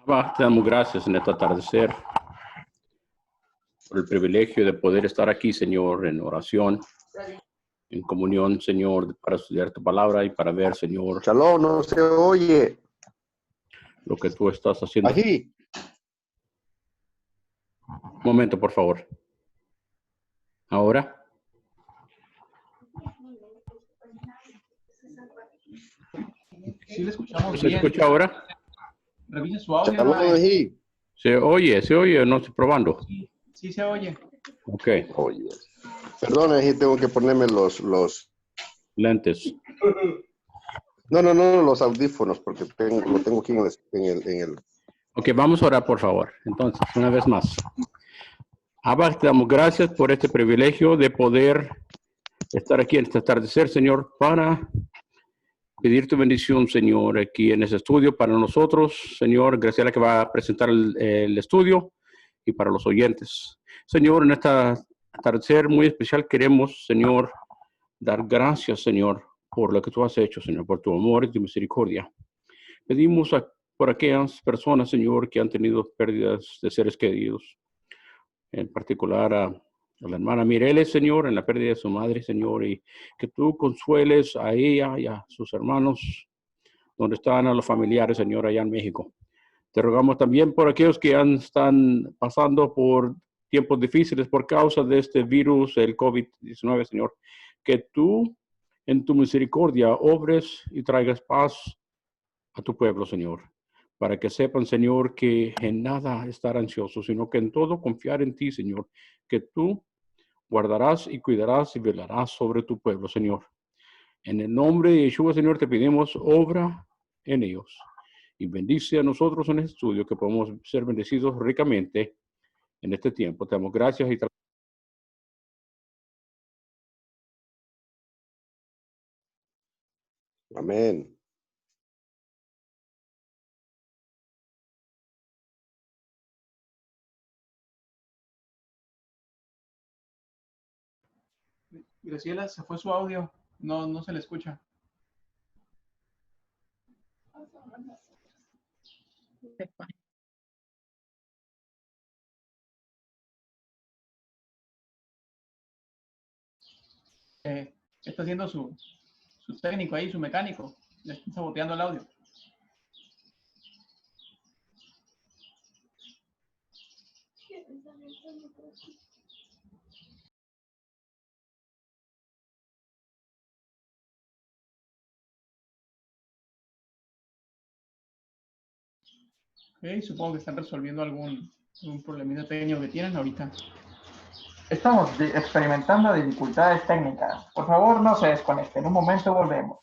Te damos gracias en este atardecer por el privilegio de poder estar aquí, Señor, en oración, en comunión, Señor, para estudiar tu palabra y para ver, Señor, Shalom, no se oye. lo que tú estás haciendo. Ají. Un momento, por favor. Ahora. Sí, le escuchamos ¿Se bien. escucha ahora? Revise su audio. Shalom, ají. ¿Se oye o no? Estoy probando. Sí se oye. Ok. Oye. Perdón, ají, tengo que ponerme los... Lentes. No, los audífonos, porque lo tengo aquí en el... Ok, vamos a orar, por favor. Entonces, una vez más. Abba, te damos gracias por este privilegio de poder estar aquí en este atardecer, Señor, para pedir tu bendición, Señor, aquí en ese estudio para nosotros. Señor, Graciela que va a presentar el estudio y para los oyentes. Señor, en esta atardecer muy especial queremos, Señor, dar gracias, Señor, por lo que tú has hecho, Señor, por tu amor y tu misericordia. Pedimos por aquellas personas, Señor, que han tenido pérdidas de seres queridos, en particular a la hermana Mireles, Señor, en la pérdida de su madre, Señor, y que tú consueles a ella y a sus hermanos, donde están a los familiares, Señor, allá en México. Te rogamos también por aquellos que están pasando por tiempos difíciles por causa de este virus, el COVID-19, Señor, que tú, en tu misericordia, obres y traigas paz a tu pueblo, Señor, para que sepan, Señor, que en nada estar ansiosos, sino que en todo confiar en ti, Señor, que tú guardarás y cuidarás y velarás sobre tu pueblo, Señor. En el nombre de Yeshua, Señor, te pedimos obra en ellos y bendice a nosotros en el estudio, que podamos ser bendecidos ricamente en este tiempo. Te damos gracias y Amén. Graciela, se fue su audio. No se le escucha. Está haciendo su técnico ahí, su mecánico. Le está saboteando el audio. Okay, supongo que están resolviendo algún problemita técnico que tienen ahorita. Estamos experimentando dificultades técnicas. Por favor, no se desconecten. En un momento volvemos.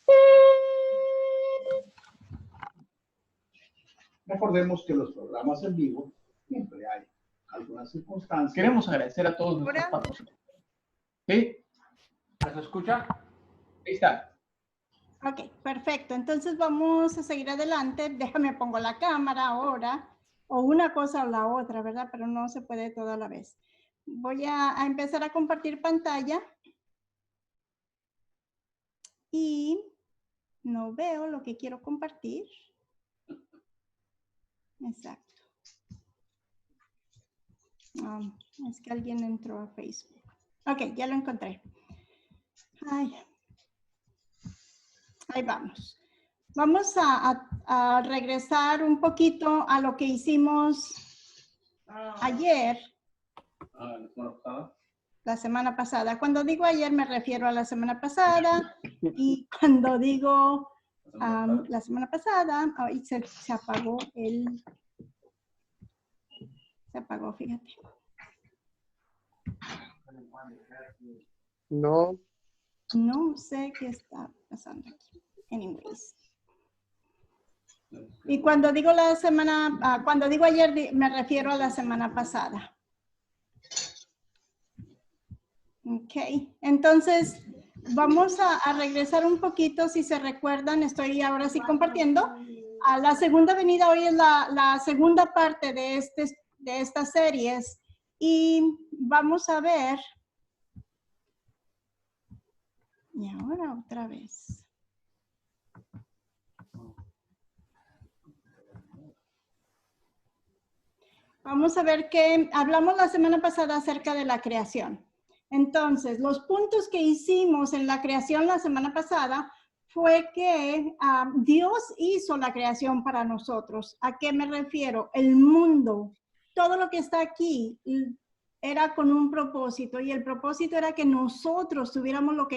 Recordemos que los programas en vivo siempre hay algunas circunstancias. Queremos agradecer a todos nuestros patrocinadores. ¿Sí? ¿Se escucha? Ahí está. Ok, perfecto. Entonces vamos a seguir adelante. Déjame pongo la cámara ahora, o una cosa o la otra, ¿verdad? Pero no se puede todo a la vez. Voy a empezar a compartir pantalla. Y no veo lo que quiero compartir. Exacto. Es que alguien entró a Facebook. Ok, ya lo encontré. Ay. Ahí vamos. Vamos a regresar un poquito a lo que hicimos ayer. La semana pasada. Cuando digo ayer me refiero a la semana pasada. Y cuando digo la semana pasada, ahí se apagó Se apagó, fíjate. No. No sé qué está pasando aquí. Anyways. Y cuando digo cuando digo ayer, me refiero a la semana pasada. Ok, entonces vamos a regresar un poquito, si se recuerdan, estoy ahora sí compartiendo. La segunda venida hoy es la segunda parte de estas series y vamos a ver. Y ahora otra vez. Vamos a ver que hablamos la semana pasada acerca de la creación. Entonces, los puntos que hicimos en la creación la semana pasada fue que Dios hizo la creación para nosotros. ¿A qué me refiero? El mundo, todo lo que está aquí era con un propósito, y el propósito era que nosotros tuviéramos lo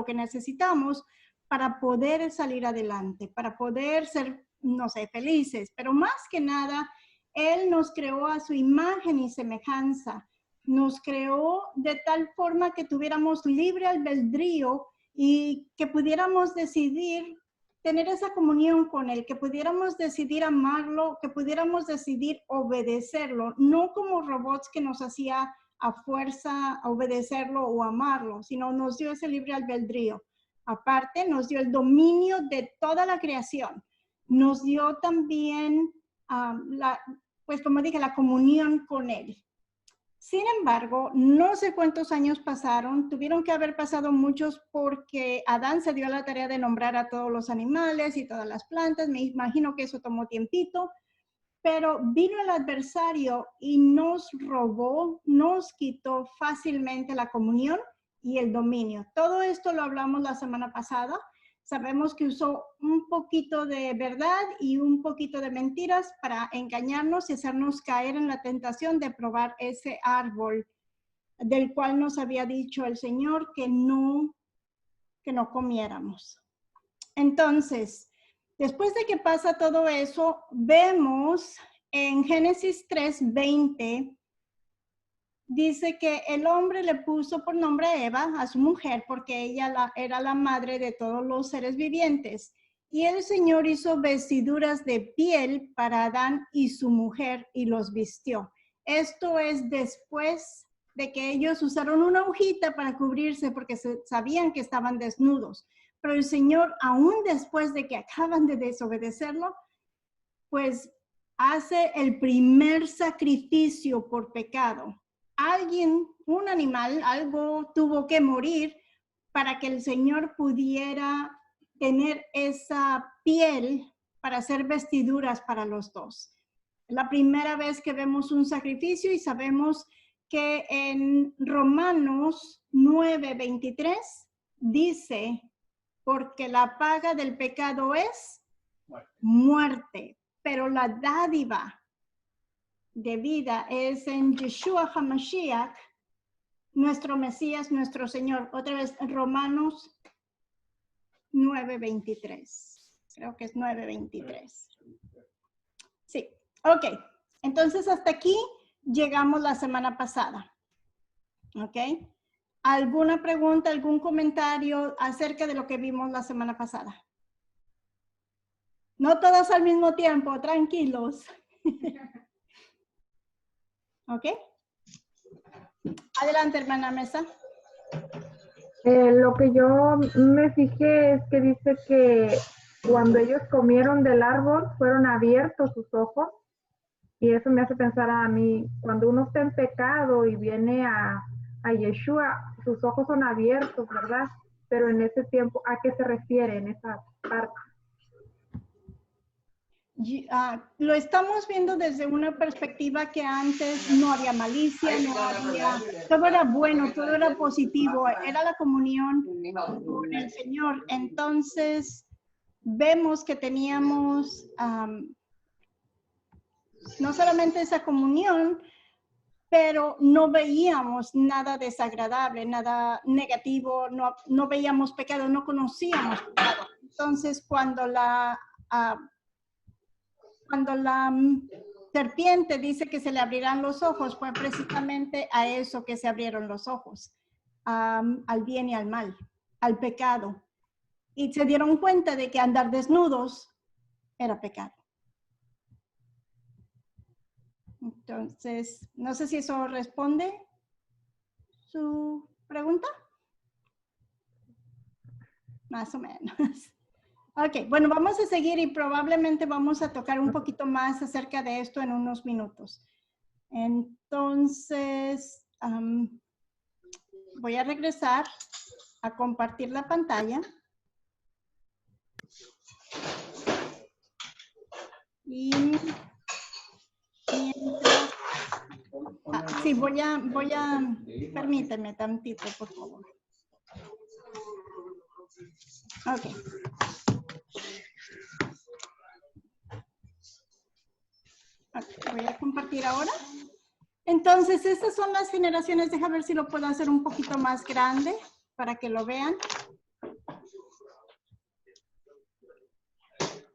que necesitamos para poder salir adelante, para poder ser, no sé, felices. Pero más que nada, Él nos creó a su imagen y semejanza. Nos creó de tal forma que tuviéramos libre albedrío y que pudiéramos decidir tener esa comunión con Él, que pudiéramos decidir amarlo, que pudiéramos decidir obedecerlo, no como robots que nos hacía a fuerza obedecerlo o amarlo, sino nos dio ese libre albedrío. Aparte, nos dio el dominio de toda la creación. Nos dio también, pues como dije, la comunión con Él. Sin embargo, no sé cuántos años pasaron, tuvieron que haber pasado muchos porque Adán se dio a la tarea de nombrar a todos los animales y todas las plantas. Me imagino que eso tomó tiempito, pero vino el adversario y nos robó, nos quitó fácilmente la comunión y el dominio. Todo esto lo hablamos la semana pasada. Sabemos que usó un poquito de verdad y un poquito de mentiras para engañarnos y hacernos caer en la tentación de probar ese árbol del cual nos había dicho el Señor que no comiéramos. Entonces, después de que pasa todo eso, vemos en Génesis 3:20, dice que el hombre le puso por nombre a Eva, a su mujer, porque ella era la madre de todos los seres vivientes. Y el Señor hizo vestiduras de piel para Adán y su mujer y los vistió. Esto es después de que ellos usaron una hojita para cubrirse porque sabían que estaban desnudos. Pero el Señor, aún después de que acaban de desobedecerlo, pues hace el primer sacrificio por pecado. Alguien, un animal, algo tuvo que morir para que el Señor pudiera tener esa piel para hacer vestiduras para los dos. Es la primera vez que vemos un sacrificio y sabemos que en Romanos 9:23 dice, porque la paga del pecado es muerte, pero la dádiva de vida es en Yeshua HaMashiach, nuestro Mesías, nuestro Señor. Otra vez, Romanos 9:23. Creo que es 9:23. Sí, ok. Entonces, hasta aquí llegamos la semana pasada. Ok. ¿Alguna pregunta, algún comentario acerca de lo que vimos la semana pasada? No todos al mismo tiempo, tranquilos. ¿Ok? Adelante, hermana Mesa. Lo que yo me fijé es que dice que cuando ellos comieron del árbol fueron abiertos sus ojos, y eso me hace pensar a mí, cuando uno está en pecado y viene a Yeshua, sus ojos son abiertos, ¿verdad? Pero en ese tiempo, ¿a qué se refiere en esa parte? Lo estamos viendo desde una perspectiva que antes no había malicia, todo era bueno, todo era positivo, era la comunión con el Señor. Entonces, vemos que teníamos no solamente esa comunión, pero no veíamos nada desagradable, nada negativo, no veíamos pecado, no conocíamos pecado. Entonces, cuando la serpiente dice que se le abrirán los ojos, fue precisamente a eso que se abrieron los ojos, al bien y al mal, al pecado. Y se dieron cuenta de que andar desnudos era pecado. Entonces, no sé si eso responde su pregunta. Más o menos. Ok, bueno, vamos a seguir y probablemente vamos a tocar un poquito más acerca de esto en unos minutos. Entonces, voy a regresar a compartir la pantalla. Y mientras sí, permíteme tantito, por favor. Ok. Voy a compartir ahora. Entonces, estas son las generaciones. Deja ver si lo puedo hacer un poquito más grande para que lo vean.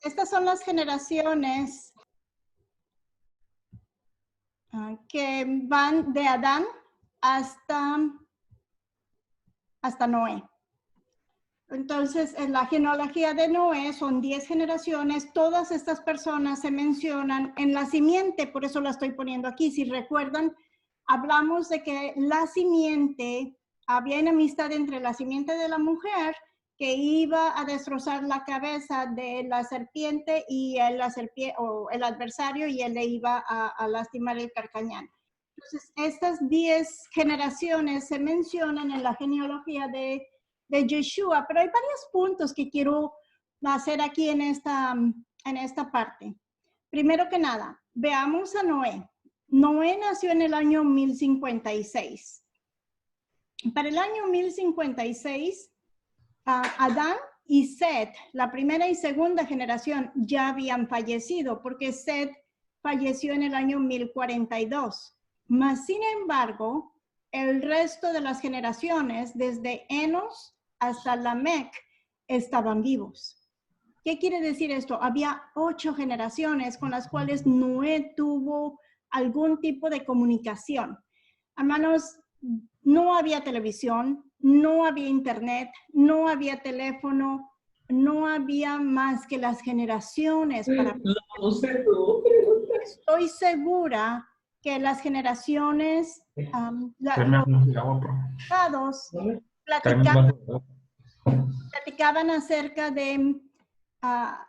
Estas son las generaciones que van de Adán hasta Noé. Entonces, en la genealogía de Noé son 10 generaciones. Todas estas personas se mencionan en la simiente, por eso la estoy poniendo aquí. Si recuerdan, hablamos de que la simiente, había enemistad entre la simiente de la mujer que iba a destrozar la cabeza de la serpiente y el adversario, y él le iba a lastimar el carcañán. Entonces, estas 10 generaciones se mencionan en la genealogía de Yeshua, pero hay varios puntos que quiero hacer aquí en esta parte. Primero que nada, veamos a Noé. Noé nació en el año 1056. Para el año 1056, Adán y Set, la primera y segunda generación, ya habían fallecido, porque Set falleció en el año 1042. Mas, sin embargo, el resto de las generaciones, desde Enos hasta Lamec, estaban vivos. ¿Qué quiere decir esto? Había 8 generaciones con las cuales Noé tuvo algún tipo de comunicación. Hermanos, no había televisión, no había internet, no había teléfono, no había más que las generaciones para... Estoy segura que las generaciones, platicaban acerca de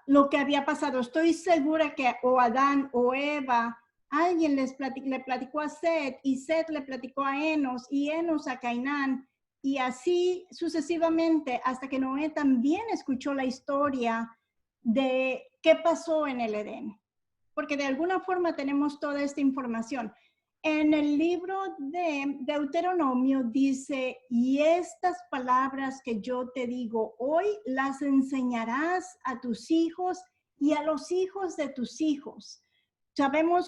lo que había pasado. Estoy segura que o Adán o Eva, alguien le platicó a Set, y Set le platicó a Enos, y Enos a Cainán, y así sucesivamente, hasta que Noé también escuchó la historia de qué pasó en el Edén. Porque de alguna forma tenemos toda esta información. En el libro de Deuteronomio dice, y estas palabras que yo te digo hoy las enseñarás a tus hijos y a los hijos de tus hijos.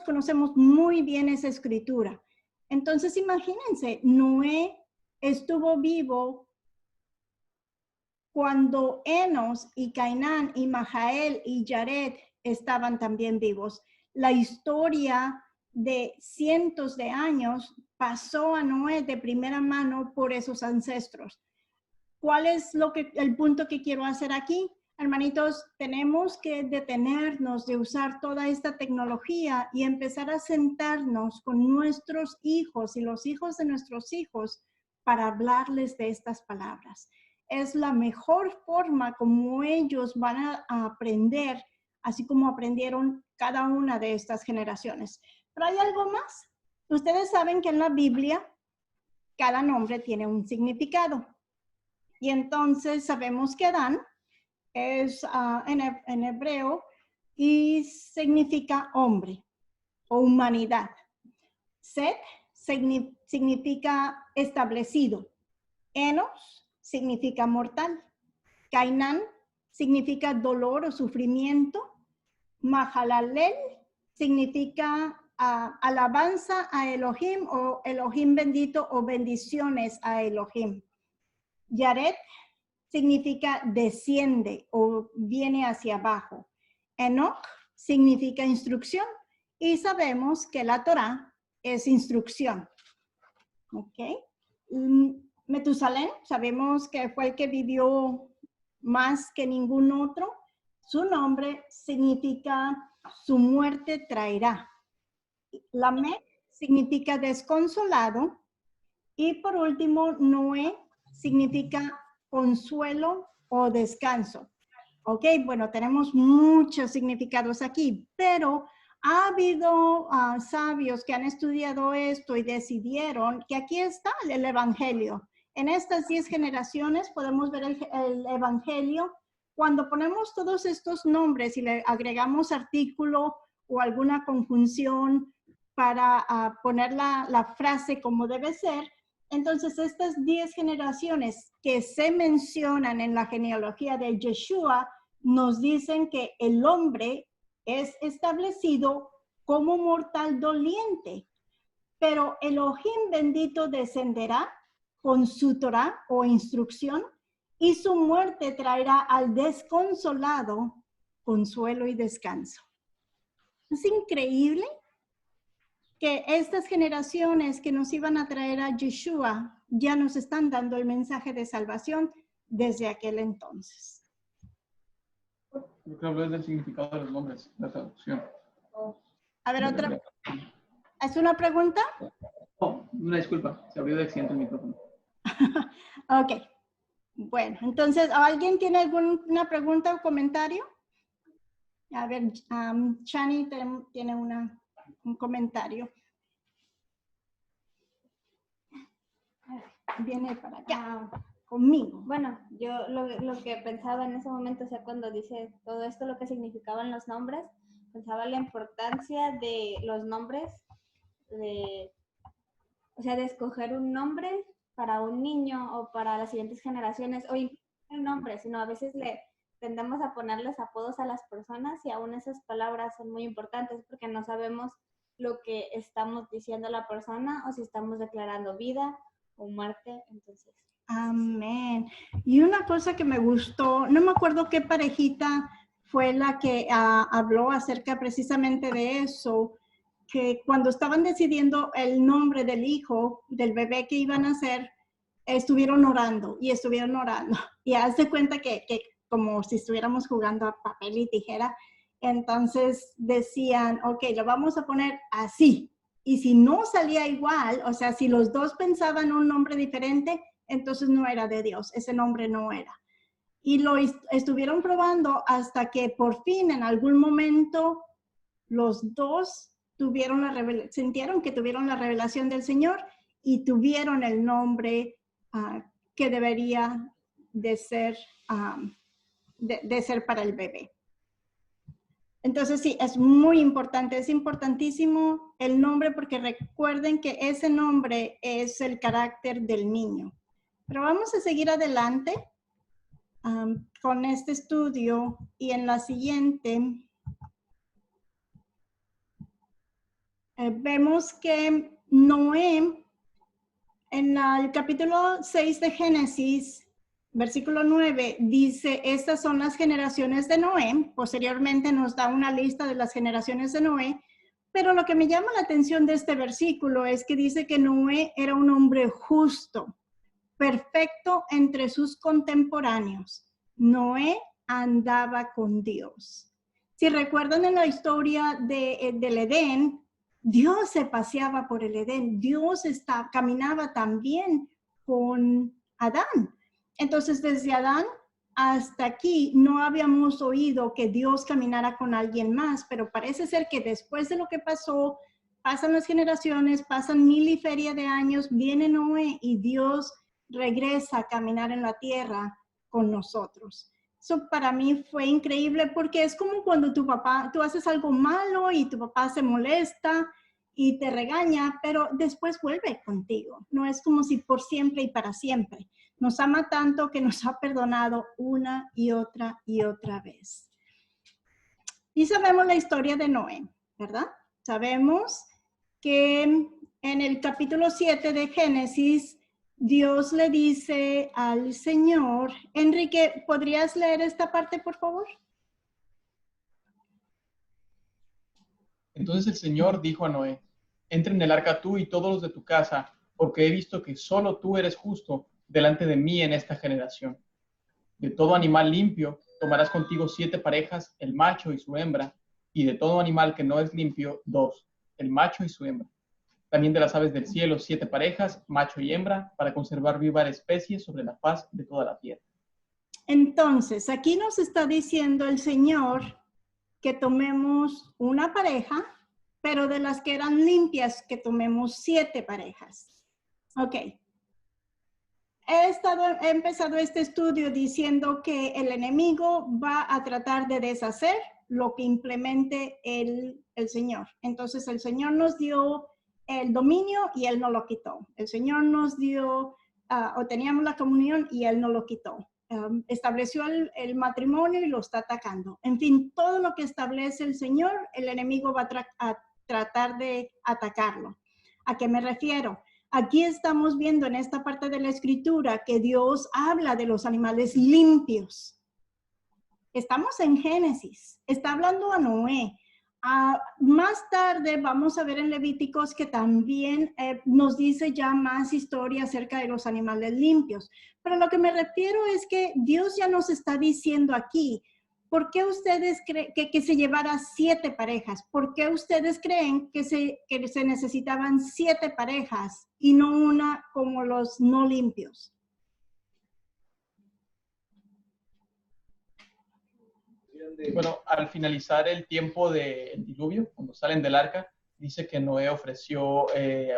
Conocemos muy bien esa escritura. Entonces imagínense, Noé estuvo vivo cuando Enos y Cainán y Mahael y Jared estaban también vivos. La historia de cientos de años pasó a Noé de primera mano por esos ancestros. ¿Cuál es el punto que quiero hacer aquí? Hermanitos, tenemos que detenernos de usar toda esta tecnología y empezar a sentarnos con nuestros hijos y los hijos de nuestros hijos para hablarles de estas palabras. Es la mejor forma como ellos van a aprender, así como aprendieron cada una de estas generaciones. Pero hay algo más. Ustedes saben que en la Biblia cada nombre tiene un significado. Y entonces sabemos que Adán es en hebreo y significa hombre o humanidad. Set significa establecido. Enos significa mortal. Cainán significa dolor o sufrimiento. Mahalalel significa alabanza a Elohim o Elohim bendito o bendiciones a Elohim. Yaret significa desciende o viene hacia abajo. Enoch significa instrucción y sabemos que la Torá es instrucción. ¿Ok? Metusalén, sabemos que fue el que vivió más que ningún otro. Su nombre significa su muerte traerá. Lamec significa desconsolado. Y por último, Noé significa consuelo o descanso. Ok, bueno, tenemos muchos significados aquí, pero ha habido sabios que han estudiado esto y decidieron que aquí está el Evangelio. En estas 10 generaciones podemos ver el Evangelio. Cuando ponemos todos estos nombres y le agregamos artículo o alguna conjunción, para poner la frase como debe ser. Entonces, estas 10 generaciones que se mencionan en la genealogía de Yeshua nos dicen que el hombre es establecido como mortal doliente, pero Elohim bendito descenderá con su Torah o instrucción y su muerte traerá al desconsolado consuelo y descanso. Es increíble que estas generaciones que nos iban a traer a Yeshua ya nos están dando el mensaje de salvación desde aquel entonces. Yo creo que es del significado de los nombres, la traducción. A ver, otra. ¿Es una pregunta? Oh, una disculpa, se abrió de accidente el micrófono. Ok. Bueno, entonces, ¿alguien tiene alguna pregunta o comentario? A ver, Shani tiene un comentario. Viene para acá, conmigo. Bueno, yo lo que pensaba en ese momento, o sea, cuando dice todo esto, lo que significaban los nombres, pensaba la importancia de los nombres, o sea, de escoger un nombre para un niño o para las siguientes generaciones, o incluso el nombre, sino a veces tendemos a ponerles apodos a las personas y aún esas palabras son muy importantes porque no sabemos lo que estamos diciendo a la persona o si estamos declarando vida o muerte, entonces. Amén. Y una cosa que me gustó, no me acuerdo qué parejita fue la que habló acerca precisamente de eso, que cuando estaban decidiendo el nombre del hijo, del bebé que iban a hacer, estuvieron orando. Y haz de cuenta que como si estuviéramos jugando a papel y tijera, entonces decían, ok, lo vamos a poner así. Y si no salía igual, o sea, si los dos pensaban un nombre diferente, entonces no era de Dios, ese nombre no era. Y lo estuvieron probando hasta que por fin, en algún momento, los dos sintieron que tuvieron la revelación del Señor y tuvieron el nombre que debería de ser para el bebé. Entonces sí, es muy importante, es importantísimo el nombre porque recuerden que ese nombre es el carácter del niño. Pero vamos a seguir adelante con este estudio y en la siguiente vemos que Noé, en el capítulo 6 de Génesis, versículo 9, dice, estas son las generaciones de Noé. Posteriormente nos da una lista de las generaciones de Noé, pero lo que me llama la atención de este versículo es que dice que Noé era un hombre justo, perfecto entre sus contemporáneos. Noé andaba con Dios. Si recuerdan en la historia del Edén, Dios se paseaba por el Edén. Dios caminaba también con Adán. Entonces, desde Adán hasta aquí no habíamos oído que Dios caminara con alguien más, pero parece ser que después de lo que pasó, pasan las generaciones, pasan 1000 y feria de años, viene Noé y Dios regresa a caminar en la tierra con nosotros. Eso para mí fue increíble porque es como cuando tú haces algo malo y tu papá se molesta y te regaña, pero después vuelve contigo. No es como si por siempre y para siempre. Nos ama tanto que nos ha perdonado una y otra vez. Y sabemos la historia de Noé, ¿verdad? Sabemos que en el capítulo 7 de Génesis, Dios le dice al Señor, Enrique, ¿podrías leer esta parte, por favor? Entonces el Señor dijo a Noé, entra en el arca tú y todos los de tu casa, porque he visto que solo tú eres justo delante de mí en esta generación. De todo animal limpio tomarás contigo 7 parejas, el macho y su hembra, y de todo animal que no es limpio, 2, el macho y su hembra. También de las aves del cielo 7 parejas, macho y hembra, para conservar viva la especie sobre la faz de toda la tierra. Entonces, aquí nos está diciendo el Señor que tomemos una pareja, pero de las que eran limpias, que tomemos 7 parejas. Ok. He empezado este estudio diciendo que el enemigo va a tratar de deshacer lo que implemente el Señor. Entonces el Señor nos dio el dominio y Él no lo quitó. El Señor nos dio, o teníamos la comunión y Él no lo quitó. Estableció el matrimonio y lo está atacando. En fin, todo lo que establece el Señor, el enemigo va a tratar de atacarlo. ¿A qué me refiero? Aquí estamos viendo en esta parte de la Escritura que Dios habla de los animales limpios. Estamos en Génesis, está hablando a Noé. Más tarde vamos a ver en Levíticos que también nos dice ya más historia acerca de los animales limpios. Pero lo que me refiero es que Dios ya nos está diciendo aquí, ¿por qué ustedes creen que se llevara 7 parejas? ¿Por qué ustedes creen que se necesitaban 7 parejas y no una como los no limpios? Bueno, al finalizar el tiempo del diluvio, cuando salen del arca, dice que Noé ofreció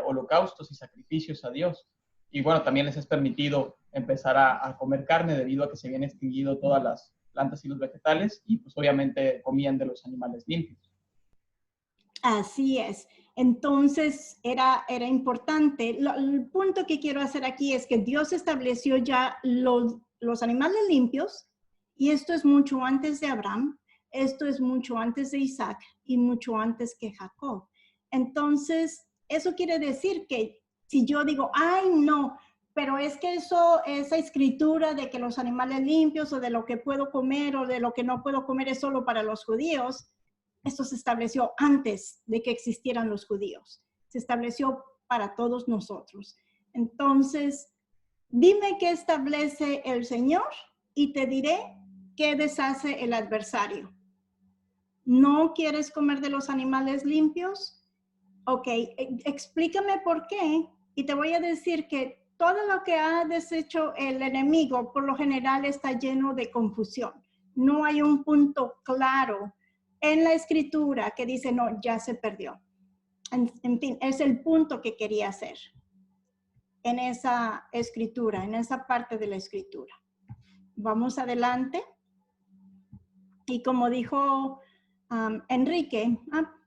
holocaustos y sacrificios a Dios. Y bueno, también les es permitido empezar a comer carne debido a que se habían extinguido todas las plantas y los vegetales y pues obviamente comían de los animales limpios. Así es. Entonces era importante. El punto que quiero hacer aquí es que Dios estableció ya los animales limpios. Y esto es mucho antes de Abraham, esto es mucho antes de Isaac y mucho antes que Jacob. Entonces, eso quiere decir que si yo digo, ay, no, pero es que esa escritura de que los animales limpios o de lo que puedo comer o de lo que no puedo comer es solo para los judíos, esto se estableció antes de que existieran los judíos. Se estableció para todos nosotros. Entonces, dime qué establece el Señor y te diré ¿qué deshace el adversario? ¿No quieres comer de los animales limpios? Ok, explícame por qué y te voy a decir que todo lo que ha deshecho el enemigo por lo general está lleno de confusión. No hay un punto claro en la escritura que dice, no, ya se perdió. En fin, es el punto que quería hacer en esa escritura, en esa parte de la escritura. Vamos adelante. Y como dijo Enrique,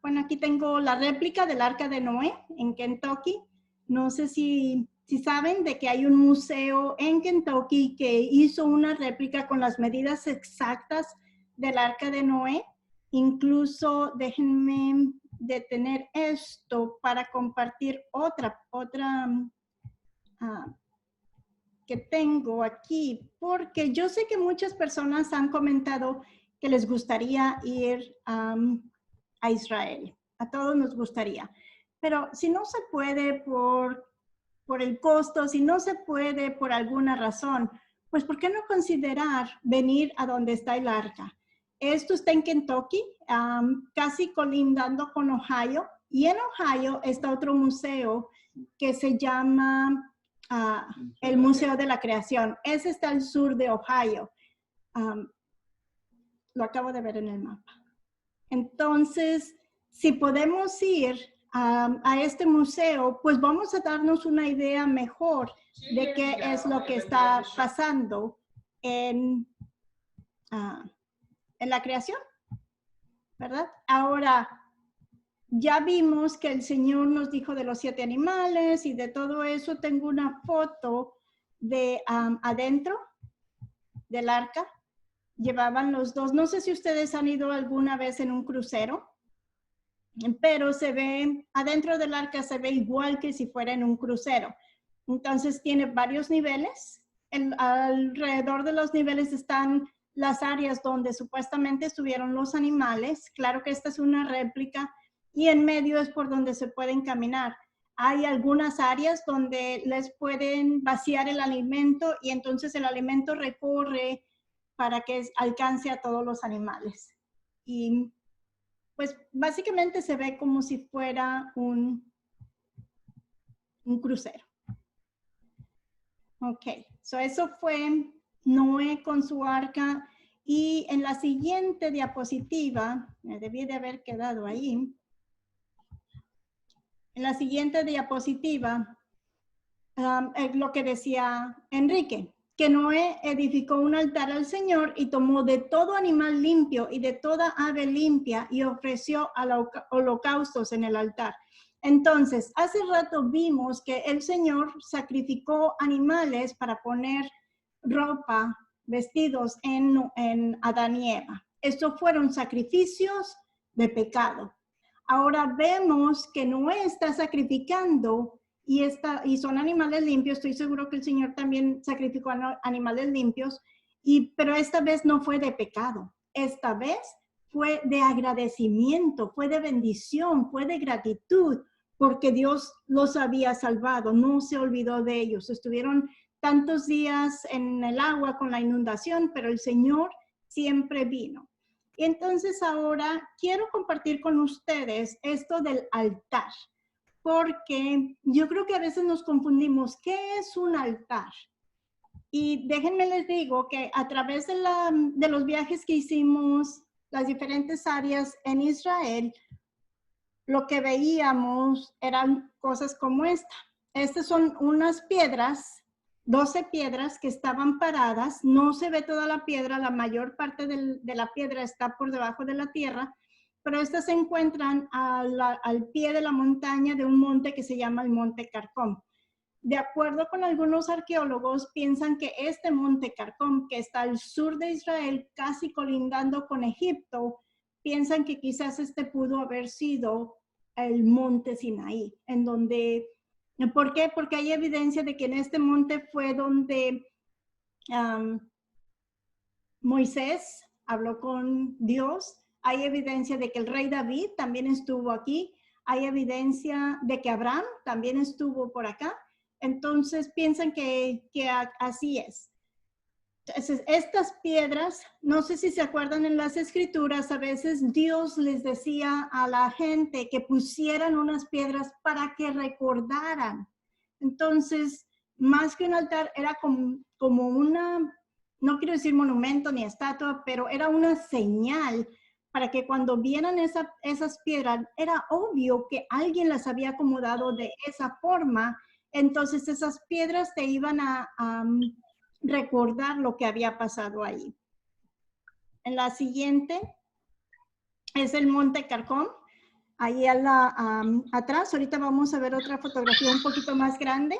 bueno, aquí tengo la réplica del Arca de Noé en Kentucky. No sé si saben de que hay un museo en Kentucky que hizo una réplica con las medidas exactas del Arca de Noé. Incluso déjenme detener esto para compartir otra que tengo aquí, porque yo sé que muchas personas han comentado que les gustaría ir a Israel. A todos nos gustaría. Pero si no se puede por el costo, si no se puede por alguna razón, pues ¿por qué no considerar venir a donde está el arca? Esto está en Kentucky, casi colindando con Ohio. Y en Ohio está otro museo que se llama el Museo de la Creación. Ese está al sur de Ohio. Lo acabo de ver en el mapa. Entonces, si podemos ir a este museo, pues vamos a darnos una idea mejor de qué es lo que está pasando en la creación, ¿verdad? Ahora, ya vimos que el Señor nos dijo de los 7 animales y de todo eso. Tengo una foto de adentro del arca. Llevaban los 2. No sé si ustedes han ido alguna vez en un crucero, pero se ve, adentro del arca se ve igual que si fuera en un crucero. Entonces tiene varios niveles. Alrededor de los niveles están las áreas donde supuestamente estuvieron los animales. Claro que esta es una réplica y en medio es por donde se pueden caminar. Hay algunas áreas donde les pueden vaciar el alimento y entonces el alimento recorre para que alcance a todos los animales. Y pues básicamente se ve como si fuera un crucero. Ok, so eso fue Noé con su arca. Y en la siguiente diapositiva, me debí de haber quedado ahí. En la siguiente diapositiva, lo que decía Enrique. que Noé edificó un altar al Señor y tomó de todo animal limpio y de toda ave limpia y ofreció holocaustos en el altar. Entonces, hace rato vimos que el Señor sacrificó animales para poner ropa, vestidos en Adán y Eva. Estos fueron sacrificios de pecado. Ahora vemos que Noé está sacrificando y son animales limpios. Estoy seguro que el Señor también sacrificó animales limpios, pero esta vez no fue de pecado. Esta vez fue de agradecimiento, fue de bendición, fue de gratitud, porque Dios los había salvado, no se olvidó de ellos. Estuvieron tantos días en el agua con la inundación, pero el Señor siempre vino. Y entonces ahora quiero compartir con ustedes esto del altar, porque yo creo que a veces nos confundimos. ¿Qué es un altar? Y déjenme les digo que a través de los viajes que hicimos, las diferentes áreas en Israel, lo que veíamos eran cosas como esta. Estas son unas piedras, 12 piedras que estaban paradas. No se ve toda la piedra, la mayor parte de la piedra está por debajo de la tierra, pero estas se encuentran al pie de la montaña de un monte que se llama el Monte Carcom. De acuerdo con algunos arqueólogos, piensan que este Monte Carcom, que está al sur de Israel, casi colindando con Egipto, piensan que quizás este pudo haber sido el monte Sinaí, en donde, ¿por qué? Porque hay evidencia de que en este monte fue donde Moisés habló con Dios. Hay evidencia de que el rey David también estuvo aquí. Hay evidencia de que Abraham también estuvo por acá. Entonces piensan que así es. Entonces, estas piedras, no sé si se acuerdan en las escrituras, a veces Dios les decía a la gente que pusieran unas piedras para que recordaran. Entonces, más que un altar, era como una, no quiero decir monumento ni estatua, pero era una señal para que cuando vieran esas piedras, era obvio que alguien las había acomodado de esa forma. Entonces, esas piedras te iban a recordar lo que había pasado ahí. En la siguiente es el Monte Carcom. Ahí atrás, ahorita vamos a ver otra fotografía un poquito más grande.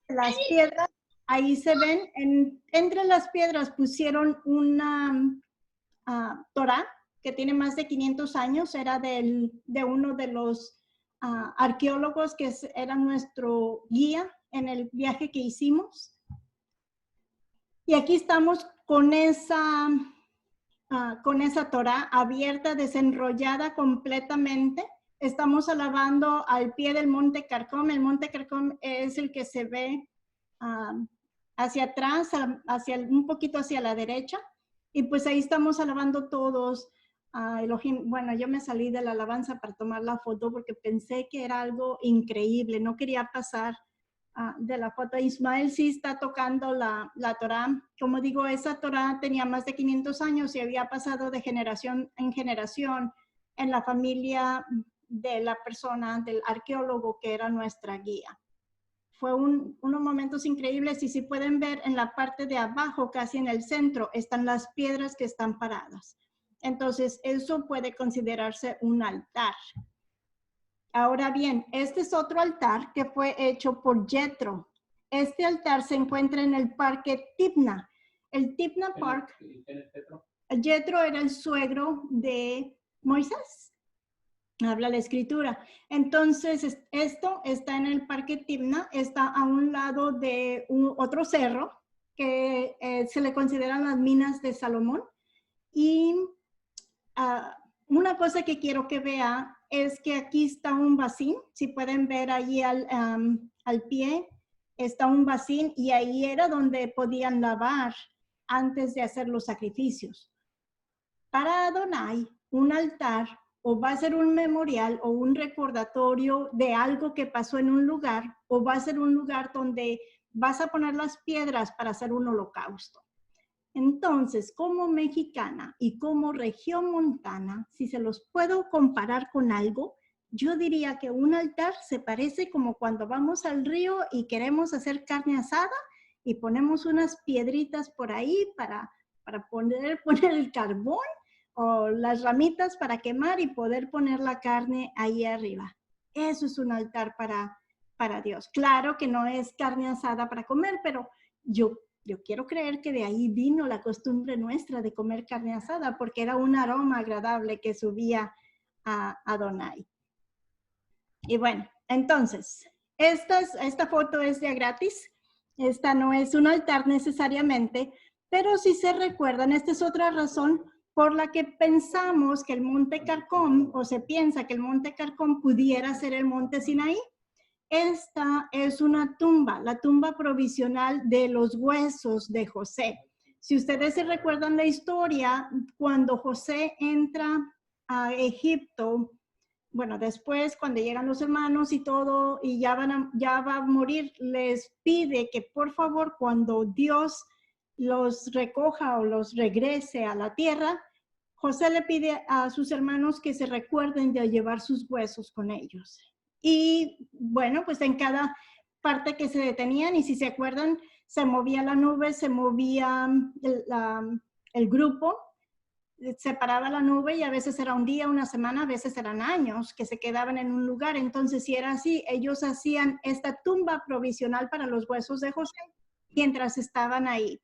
Las piedras, ahí se ven, entre las piedras pusieron una Torá que tiene más de 500 años, era de uno de los arqueólogos que era nuestro guía en el viaje que hicimos. Y aquí estamos con esa Torá abierta, desenrollada completamente. Estamos alabando al pie del Monte Carcom. El Monte Carcom es el que se ve hacia atrás, un poquito hacia la derecha. Y pues ahí estamos alabando todos a Elohim. Bueno, yo me salí de la alabanza para tomar la foto porque pensé que era algo increíble. No quería pasar de la foto. Ismael sí está tocando la Torá. Como digo, esa Torá tenía más de 500 años y había pasado de generación en generación en la familia de la persona, del arqueólogo que era nuestra guía. Fue unos momentos increíbles y si pueden ver en la parte de abajo, casi en el centro, están las piedras que están paradas. Entonces, eso puede considerarse un altar. Ahora bien, este es otro altar que fue hecho por Jethro. Este altar se encuentra en el parque Timna. El Timna Park, Jethro era el suegro de Moisés. Habla la escritura. Entonces, esto está en el parque Timna, está a un lado de otro cerro que se le consideran las minas de Salomón. Y una cosa que quiero que vea es que aquí está un basín. Si pueden ver allí al pie, está un basín y ahí era donde podían lavar antes de hacer los sacrificios. Para Adonai, un altar o va a ser un memorial o un recordatorio de algo que pasó en un lugar, o va a ser un lugar donde vas a poner las piedras para hacer un holocausto. Entonces, como mexicana y como regiomontana, si se los puedo comparar con algo, yo diría que un altar se parece como cuando vamos al río y queremos hacer carne asada y ponemos unas piedritas por ahí para poner el carbón o las ramitas para quemar y poder poner la carne ahí arriba. Eso es un altar para Dios. Claro que no es carne asada para comer, pero yo quiero creer que de ahí vino la costumbre nuestra de comer carne asada, porque era un aroma agradable que subía a Adonai. Y bueno, entonces, esta foto es de gratis. Esta no es un altar necesariamente, pero si se recuerdan, esta es otra razón por la que pensamos que el monte Carcom, o se piensa que el monte Carcom pudiera ser el monte Sinaí. Esta es una tumba, la tumba provisional de los huesos de José. Si ustedes se recuerdan la historia, cuando José entra a Egipto, bueno, después cuando llegan los hermanos y todo, y ya va a morir, les pide que por favor cuando Dios los recoja o los regrese a la tierra, José le pide a sus hermanos que se recuerden de llevar sus huesos con ellos. Y bueno, pues en cada parte que se detenían, y si se acuerdan, se movía la nube, se movía el grupo, separaba la nube y a veces era un día, una semana, a veces eran años que se quedaban en un lugar. Entonces, si era así, ellos hacían esta tumba provisional para los huesos de José mientras estaban ahí.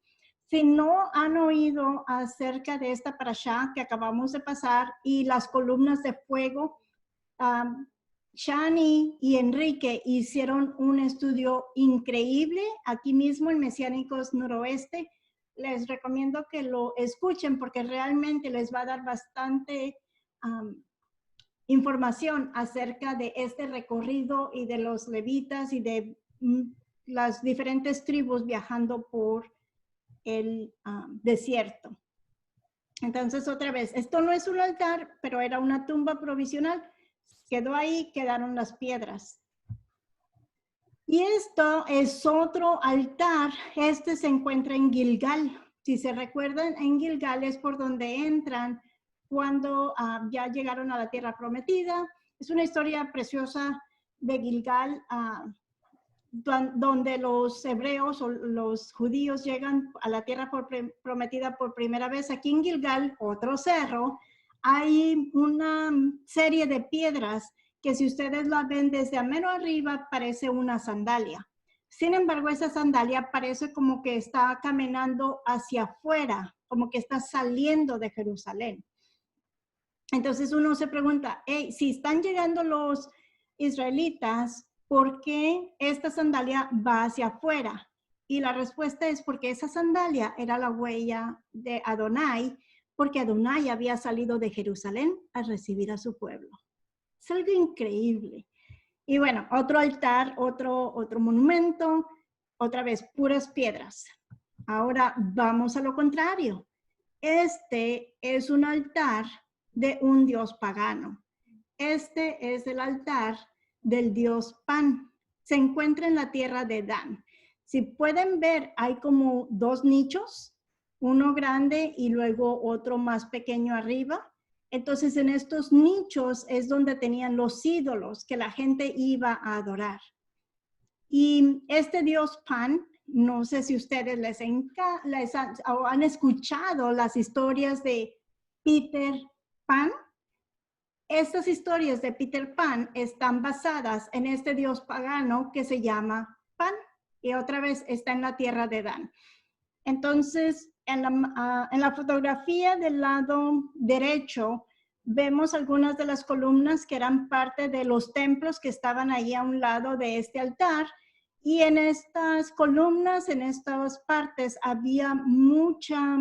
Si no han oído acerca de esta parashá que acabamos de pasar y las columnas de fuego, Shani y Enrique hicieron un estudio increíble aquí mismo en Mesiánicos Noroeste. Les recomiendo que lo escuchen porque realmente les va a dar bastante información acerca de este recorrido y de los levitas y de las diferentes tribus viajando por el desierto. Entonces, otra vez, esto no es un altar, pero era una tumba provisional. Quedó ahí, quedaron las piedras. Y esto es otro altar. Este se encuentra en Gilgal. Si se recuerdan, en Gilgal es por donde entran cuando ya llegaron a la tierra prometida. Es una historia preciosa de Gilgal, donde los hebreos o los judíos llegan a la tierra prometida por primera vez. Aquí en Gilgal, otro cerro, hay una serie de piedras que si ustedes la ven desde a mero arriba parece una sandalia. Sin embargo, esa sandalia parece como que está caminando hacia afuera, como que está saliendo de Jerusalén. Entonces uno se pregunta, hey, si están llegando los israelitas, ¿por qué esta sandalia va hacia afuera? Y la respuesta es porque esa sandalia era la huella de Adonai, porque Adonai había salido de Jerusalén a recibir a su pueblo. Es algo increíble. Y bueno, otro altar, otro monumento, otra vez puras piedras. Ahora vamos a lo contrario. Este es un altar de un dios pagano. Este es el altar del dios Pan. Se encuentra en la tierra de Dan. Si pueden ver, hay como dos nichos, uno grande y luego otro más pequeño arriba. Entonces, en estos nichos es donde tenían los ídolos que la gente iba a adorar. Y este dios Pan, no sé si ustedes les han escuchado las historias de Peter Pan. Estas historias de Peter Pan están basadas en este dios pagano que se llama Pan. Y otra vez está en la tierra de Dan. Entonces, en la fotografía del lado derecho, vemos algunas de las columnas que eran parte de los templos que estaban ahí a un lado de este altar. Y en estas columnas, en estas partes, había mucha,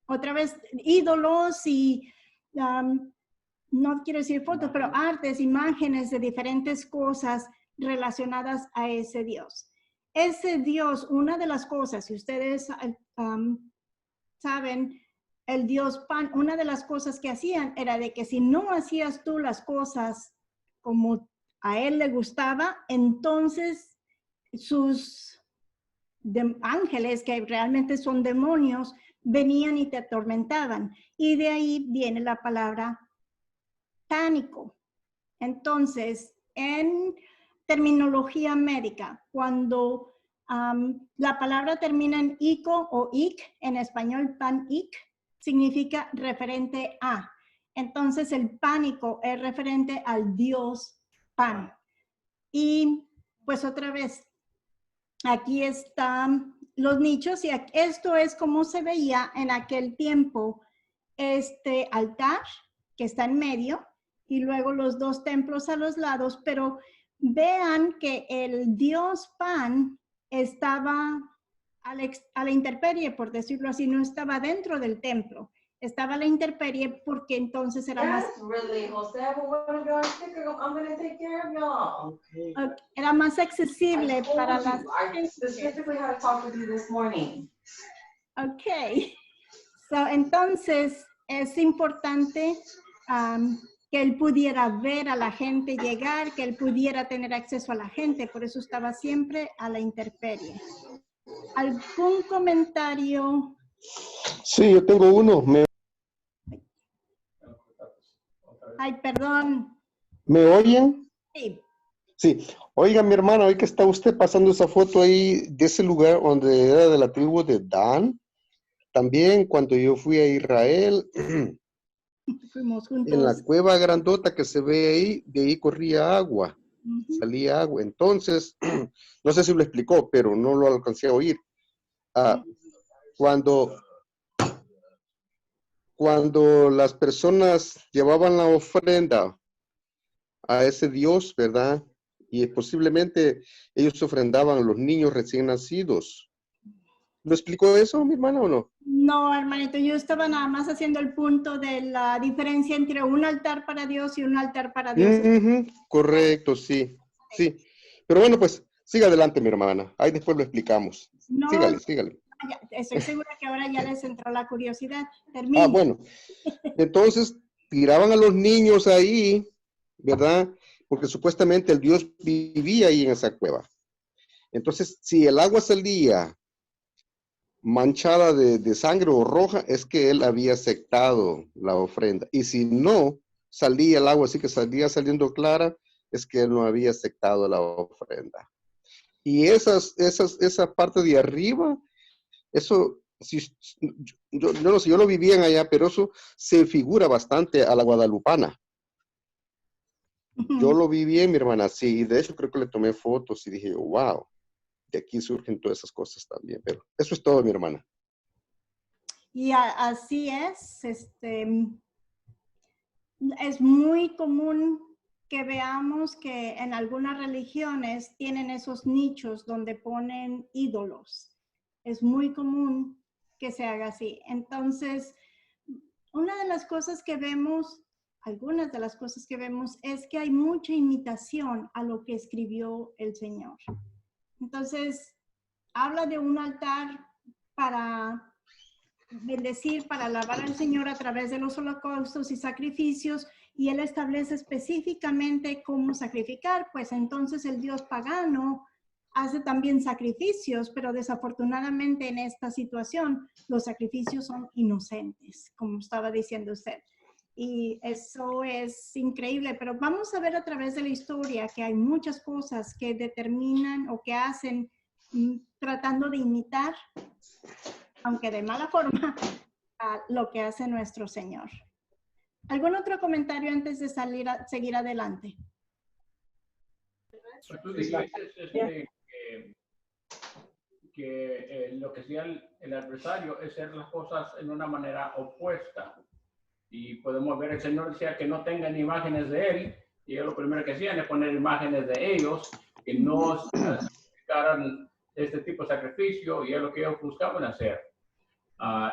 otra vez, ídolos y, no quiero decir fotos, pero artes, imágenes de diferentes cosas relacionadas a ese Dios. Ese Dios, una de las cosas, si ustedes saben, el Dios Pan, una de las cosas que hacían era de que si no hacías tú las cosas como a él le gustaba, entonces sus ángeles, que realmente son demonios, venían y te atormentaban. Y de ahí viene la palabra pánico. Entonces, en terminología médica, cuando La palabra termina en ico o ic, en español pan-ic, significa referente a. Entonces el pánico es referente al dios Pan. Y pues otra vez, aquí están los nichos y esto es como se veía en aquel tiempo este altar que está en medio y luego los dos templos a los lados, pero vean que el dios Pan estaba a la intemperie, por decirlo así, no estaba dentro del templo, estaba a la intemperie porque entonces era más... Era más accesible para las... Ok. So, entonces, es importante que él pudiera ver a la gente llegar, que él pudiera tener acceso a la gente, por eso estaba siempre a la intemperie. ¿Algún comentario? Sí, yo tengo uno. Ay, perdón. ¿Me oyen? Sí. Sí. Oiga, mi hermano, hoy que está usted pasando esa foto ahí de ese lugar donde era de la tribu de Dan. También cuando yo fui a Israel, Fuimos juntos. en la cueva grandota que se ve ahí, de ahí corría agua, salía agua. Entonces, no sé si lo explicó, pero no lo alcancé a oír. Cuando las personas llevaban la ofrenda a ese Dios, ¿verdad? Y posiblemente ellos ofrendaban a los niños recién nacidos. ¿Lo explicó eso, mi hermano, o no? No, hermanito, yo estaba nada más haciendo el punto de la diferencia entre un altar para Dios y un altar para Dios. Correcto, sí, sí. Pero bueno, pues, siga adelante, mi hermana. Ahí después lo explicamos. No, Sígale. estoy segura que ahora ya les entró la curiosidad. Termine. Bueno. Entonces, tiraban a los niños ahí, ¿verdad? Porque supuestamente el Dios vivía ahí en esa cueva. Entonces, si el agua salía manchada de sangre o roja, es que él había aceptado la ofrenda. Y si no salía el agua así que salía saliendo clara, es que él no había aceptado la ofrenda. Y esa parte de arriba, eso, yo no sé, yo lo vivía en allá, pero eso se figura bastante a la guadalupana. Yo lo vi bien, mi hermana, sí, y de hecho creo que le tomé fotos y dije, wow, de aquí surgen todas esas cosas también, pero eso es todo, mi hermana. Y así es, es muy común que veamos que en algunas religiones tienen esos nichos donde ponen ídolos. Es muy común que se haga así. Entonces, una de las cosas que vemos, algunas de las cosas que vemos es que hay mucha imitación a lo que escribió el Señor. Entonces, habla de un altar para bendecir, para alabar al Señor a través de los holocaustos y sacrificios, y él establece específicamente cómo sacrificar, pues entonces el Dios pagano hace también sacrificios, pero desafortunadamente en esta situación los sacrificios son inocentes, como estaba diciendo usted. Y eso es increíble, pero vamos a ver a través de la historia que hay muchas cosas que determinan o que hacen tratando de imitar, aunque de mala forma, a lo que hace nuestro Señor. ¿Algún otro comentario antes de seguir adelante? Pues tú dijiste que lo que hacía el adversario es hacer las cosas en una manera opuesta. Y podemos ver, el Señor decía que no tengan imágenes de Él, y ellos lo primero que hacían es poner imágenes de ellos, que no sacrificaran este tipo de sacrificio, y es lo que ellos buscaban hacer.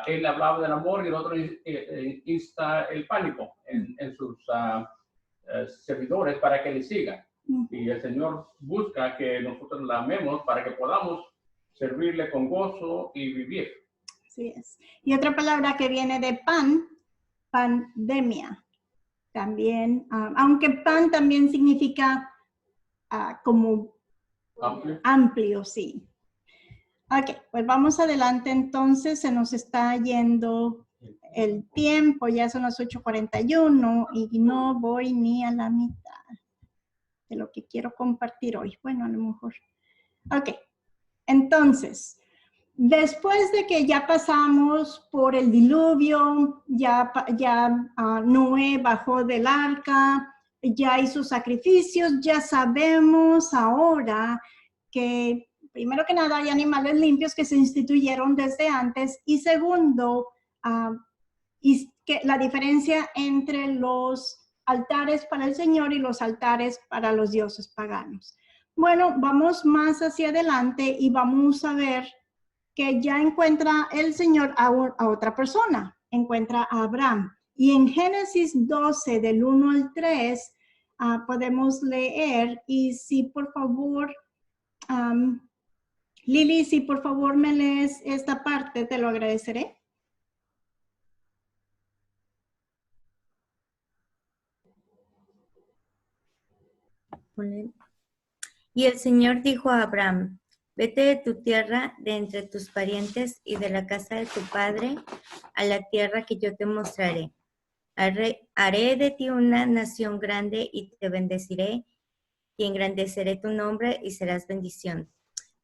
Él hablaba del amor y el otro insta el pánico en sus servidores para que le sigan. Y el Señor busca que nosotros la amemos para que podamos servirle con gozo y vivir. Así es. Y otra palabra que viene de pan, pandemia. También, aunque pan también significa como amplio, sí. Ok, pues vamos adelante entonces, se nos está yendo el tiempo, ya son las 8:41 y no voy ni a la mitad de lo que quiero compartir hoy. Bueno, a lo mejor. Ok, Entonces, después de que ya pasamos por el diluvio, ya Noé bajó del arca, ya hizo sacrificios, ya sabemos ahora que, primero que nada, hay animales limpios que se instituyeron desde antes, y segundo, y que la diferencia entre los altares para el Señor y los altares para los dioses paganos. Bueno, vamos más hacia adelante y vamos a ver que ya encuentra el Señor a otra persona, encuentra a Abraham. Y en Génesis 12, del 1 al 3, podemos leer, y si por favor, Lili, si por favor me lees esta parte, te lo agradeceré. Y el Señor dijo a Abraham, vete de tu tierra, de entre tus parientes y de la casa de tu padre, a la tierra que yo te mostraré. Haré de ti una nación grande y te bendeciré, y engrandeceré tu nombre y serás bendición.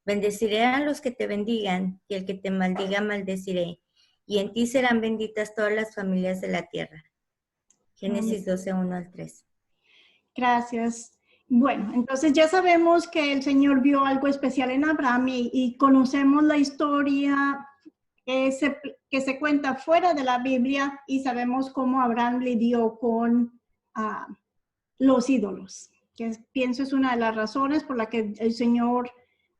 Bendeciré a los que te bendigan, y el que te maldiga maldeciré, y en ti serán benditas todas las familias de la tierra. Génesis 12, 1 al 3. Gracias. Bueno, entonces ya sabemos que el Señor vio algo especial en Abraham y conocemos la historia que se cuenta fuera de la Biblia, y sabemos cómo Abraham lidió con los ídolos, que pienso es una de las razones por la que el Señor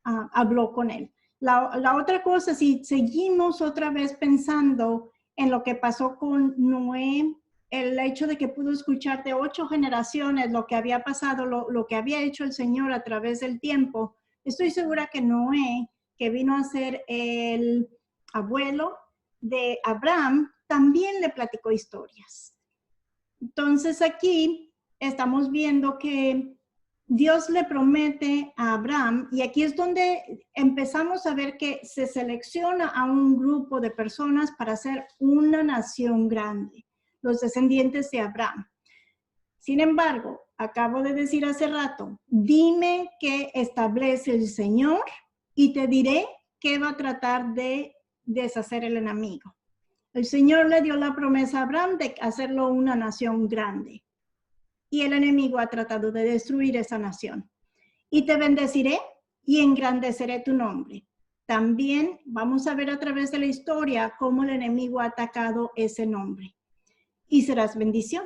habló con él. La otra cosa, si seguimos otra vez pensando en lo que pasó con Noé, el hecho de que pudo escuchar de 8 generaciones lo que había pasado, lo que había hecho el Señor a través del tiempo, estoy segura que Noé, que vino a ser el abuelo de Abraham, también le platicó historias. Entonces aquí estamos viendo que Dios le promete a Abraham, y aquí es donde empezamos a ver que se selecciona a un grupo de personas para hacer una nación grande, los descendientes de Abraham. Sin embargo, acabo de decir hace rato, dime qué establece el Señor y te diré qué va a tratar de deshacer el enemigo. El Señor le dio la promesa a Abraham de hacerlo una nación grande, y el enemigo ha tratado de destruir esa nación. Y te bendeciré y engrandeceré tu nombre. También vamos a ver a través de la historia cómo el enemigo ha atacado ese nombre. Y serás bendición.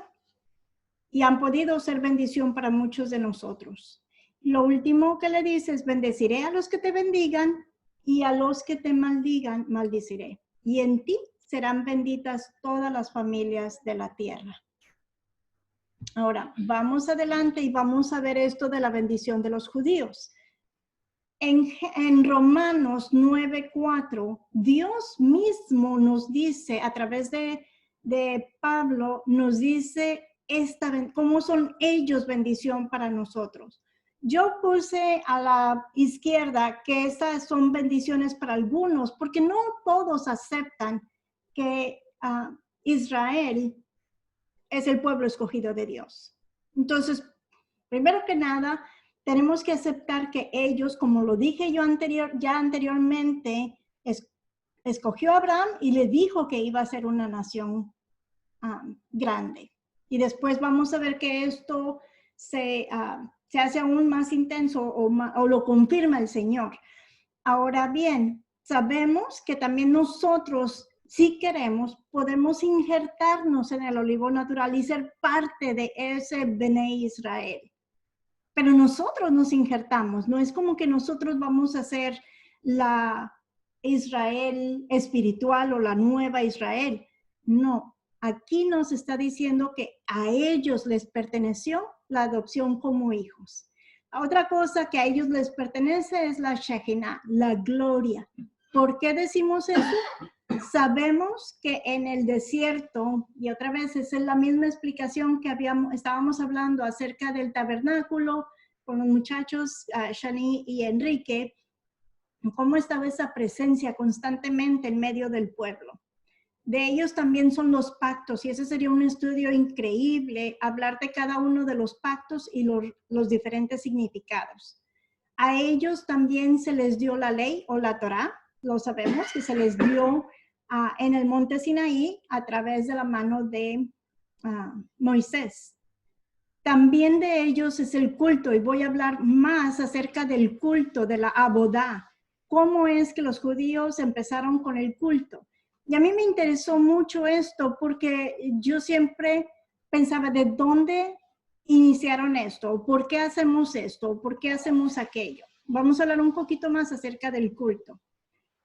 Y han podido ser bendición para muchos de nosotros. Lo último que le dice es, bendeciré a los que te bendigan, y a los que te maldigan, maldiciré. Y en ti serán benditas todas las familias de la tierra. Ahora, vamos adelante y vamos a ver esto de la bendición de los judíos. En Romanos 9:4, Dios mismo nos dice, a través de Pablo, nos dice cómo son ellos bendición para nosotros. Yo puse a la izquierda que estas son bendiciones para algunos, porque no todos aceptan que Israel es el pueblo escogido de Dios. Entonces, primero que nada, tenemos que aceptar que ellos, como lo dije yo anteriormente, escogió a Abraham y le dijo que iba a ser una nación grande. Y después vamos a ver que esto se hace aún más intenso o lo confirma el Señor. Ahora bien, sabemos que también nosotros, si queremos, podemos injertarnos en el olivo natural y ser parte de ese Bnei Israel. Pero nosotros nos injertamos, no es como que nosotros vamos a ser la Israel espiritual o la nueva Israel. No, aquí nos está diciendo que a ellos les perteneció la adopción como hijos. Otra cosa que a ellos les pertenece es la Shekinah, la gloria. ¿Por qué decimos eso? Sabemos que en el desierto, y otra vez es la misma explicación que estábamos hablando acerca del tabernáculo con los muchachos, Shani y Enrique, cómo estaba esa presencia constantemente en medio del pueblo. De ellos también son los pactos, y ese sería un estudio increíble, hablar de cada uno de los pactos y los diferentes significados. A ellos también se les dio la ley o la Torá, lo sabemos que se les dio en el monte Sinaí a través de la mano de Moisés. También de ellos es el culto, y voy a hablar más acerca del culto, de la abodá. ¿Cómo es que los judíos empezaron con el culto? Y a mí me interesó mucho esto porque yo siempre pensaba de dónde iniciaron esto, o por qué hacemos esto, o por qué hacemos aquello. Vamos a hablar un poquito más acerca del culto.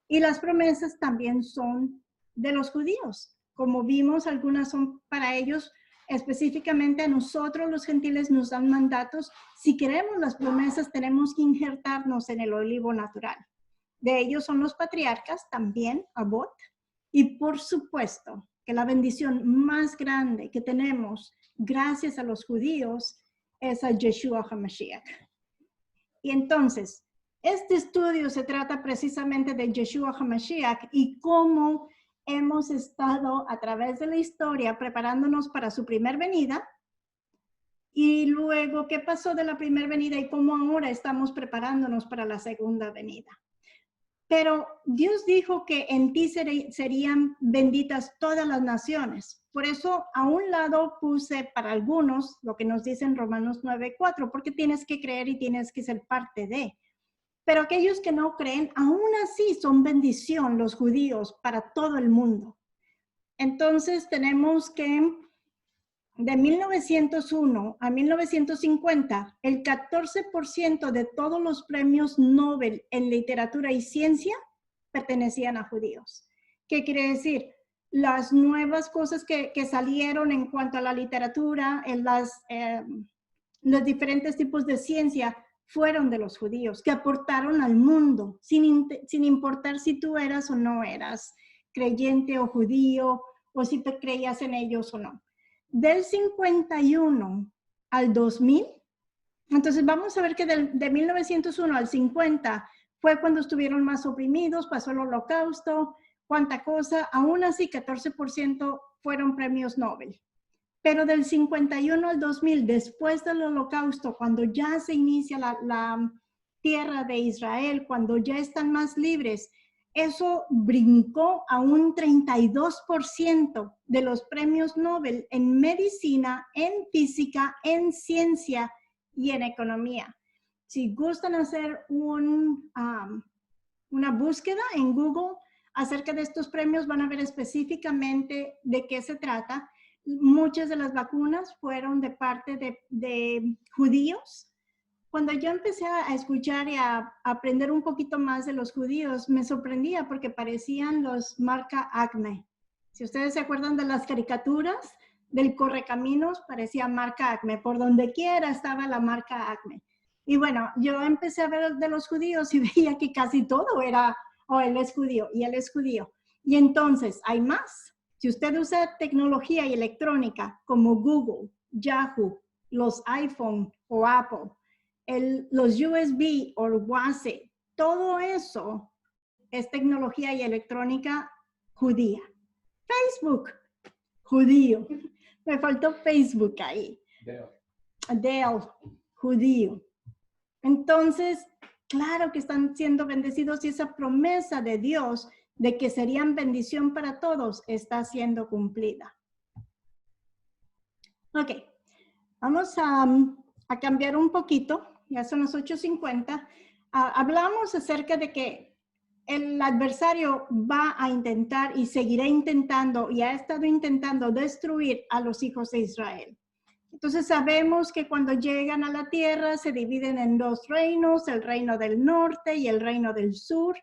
Y las promesas también son de los judíos. Como vimos, algunas son para ellos. Específicamente a nosotros los gentiles nos dan mandatos. Si queremos las promesas, tenemos que injertarnos en el olivo natural. De ellos son los patriarcas, también Abot. Y por supuesto que la bendición más grande que tenemos gracias a los judíos es a Yeshua HaMashiach. Y entonces, este estudio se trata precisamente de Yeshua HaMashiach y cómo hemos estado a través de la historia preparándonos para su primer venida y luego qué pasó de la primera venida y cómo ahora estamos preparándonos para la segunda venida. Pero Dios dijo que en ti serían benditas todas las naciones. Por eso a un lado puse para algunos lo que nos dice en Romanos 9:4, porque tienes que creer y tienes que ser parte de. Pero aquellos que no creen, aún así son bendición los judíos para todo el mundo. Entonces tenemos que de 1901 a 1950, el 14% de todos los premios Nobel en literatura y ciencia pertenecían a judíos. ¿Qué quiere decir? Las nuevas cosas que salieron en cuanto a la literatura, en los diferentes tipos de ciencia, fueron de los judíos, que aportaron al mundo, sin importar si tú eras o no eras creyente o judío, o si te creías en ellos o no. Del 51 al 2000, entonces vamos a ver que de 1901 al 50 fue cuando estuvieron más oprimidos, pasó el holocausto, cuánta cosa, aún así 14% fueron premios Nobel. Pero del 51 al 2000, después del holocausto, cuando ya se inicia la tierra de Israel, cuando ya están más libres, eso brincó a un 32% de los premios Nobel en medicina, en física, en ciencia y en economía. Si gustan hacer una búsqueda en Google acerca de estos premios, van a ver específicamente de qué se trata. Muchas de las vacunas fueron de parte de judíos. Cuando yo empecé a escuchar y a aprender un poquito más de los judíos, me sorprendía porque parecían los marca Acme. Si ustedes se acuerdan de las caricaturas del Correcaminos, parecía marca Acme. Por donde quiera estaba la marca Acme. Y bueno, yo empecé a ver de los judíos y veía que casi todo era, él es judío y él es judío. Y entonces, hay más. Si usted usa tecnología y electrónica como Google, Yahoo, los iPhone o Apple, los USB o WhatsApp, todo eso es tecnología y electrónica judía. Facebook, judío. Me faltó Facebook ahí. Dell, judío. Entonces, claro que están siendo bendecidos y esa promesa de Dios de que serían bendición para todos está siendo cumplida. Ok, vamos a cambiar un poquito. Ya son las 8:50. Hablamos acerca de que el adversario va a intentar y seguirá intentando y ha estado intentando destruir a los hijos de Israel. Entonces sabemos que cuando llegan a la tierra se dividen en dos reinos, el reino del norte y el reino del sur.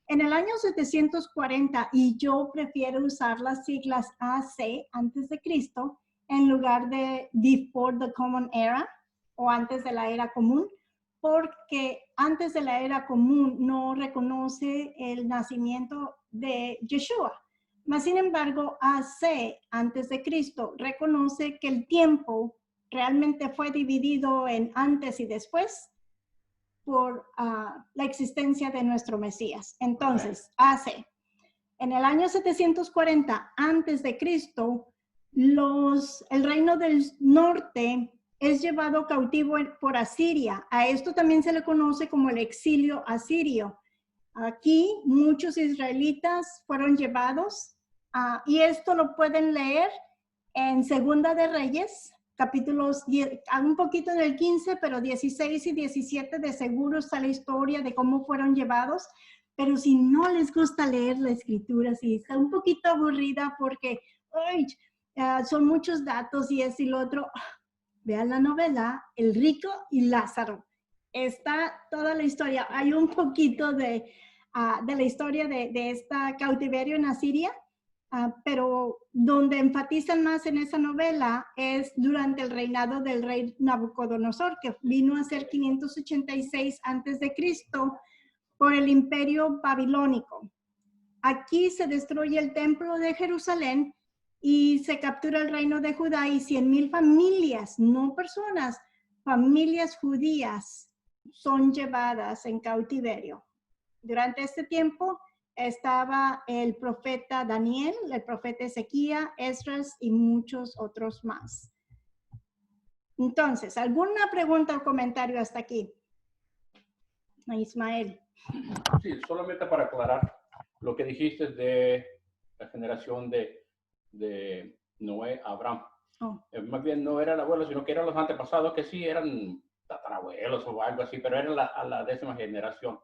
En el año 740, y yo prefiero usar las siglas AC, antes de Cristo, en lugar de Before the Common Era, o antes de la era común, porque antes de la era común no reconoce el nacimiento de Yeshua. Mas, sin embargo, AC, antes de Cristo, reconoce que el tiempo realmente fue dividido en antes y después por la existencia de nuestro Mesías. Entonces, AC, en el año 740 antes de Cristo, el reino del norte es llevado cautivo por Asiria. A esto también se le conoce como el exilio asirio. Aquí muchos israelitas fueron llevados y esto lo pueden leer en Segunda de Reyes, capítulos 10, un poquito del 15, pero 16 y 17 de seguro está la historia de cómo fueron llevados. Pero si no les gusta leer la escritura, si está un poquito aburrida porque son muchos datos y es y lo otro, vean la novela El Rico y Lázaro. Está toda la historia. Hay un poquito de la historia de este cautiverio en Asiria, pero donde enfatizan más en esa novela es durante el reinado del rey Nabucodonosor, que vino a ser 586 a.C., por el imperio babilónico. Aquí se destruye el templo de Jerusalén y se captura el reino de Judá y 100,000 familias, no personas, familias judías son llevadas en cautiverio. Durante este tiempo estaba el profeta Daniel, el profeta Ezequías, Esdras y muchos otros más. Entonces, ¿alguna pregunta o comentario hasta aquí? Ismael. Sí, solamente para aclarar lo que dijiste de la generación de Noé a Abraham. Más bien no era el abuelo, sino que eran los antepasados que sí eran tatarabuelos o algo así, pero era la 10ª generación.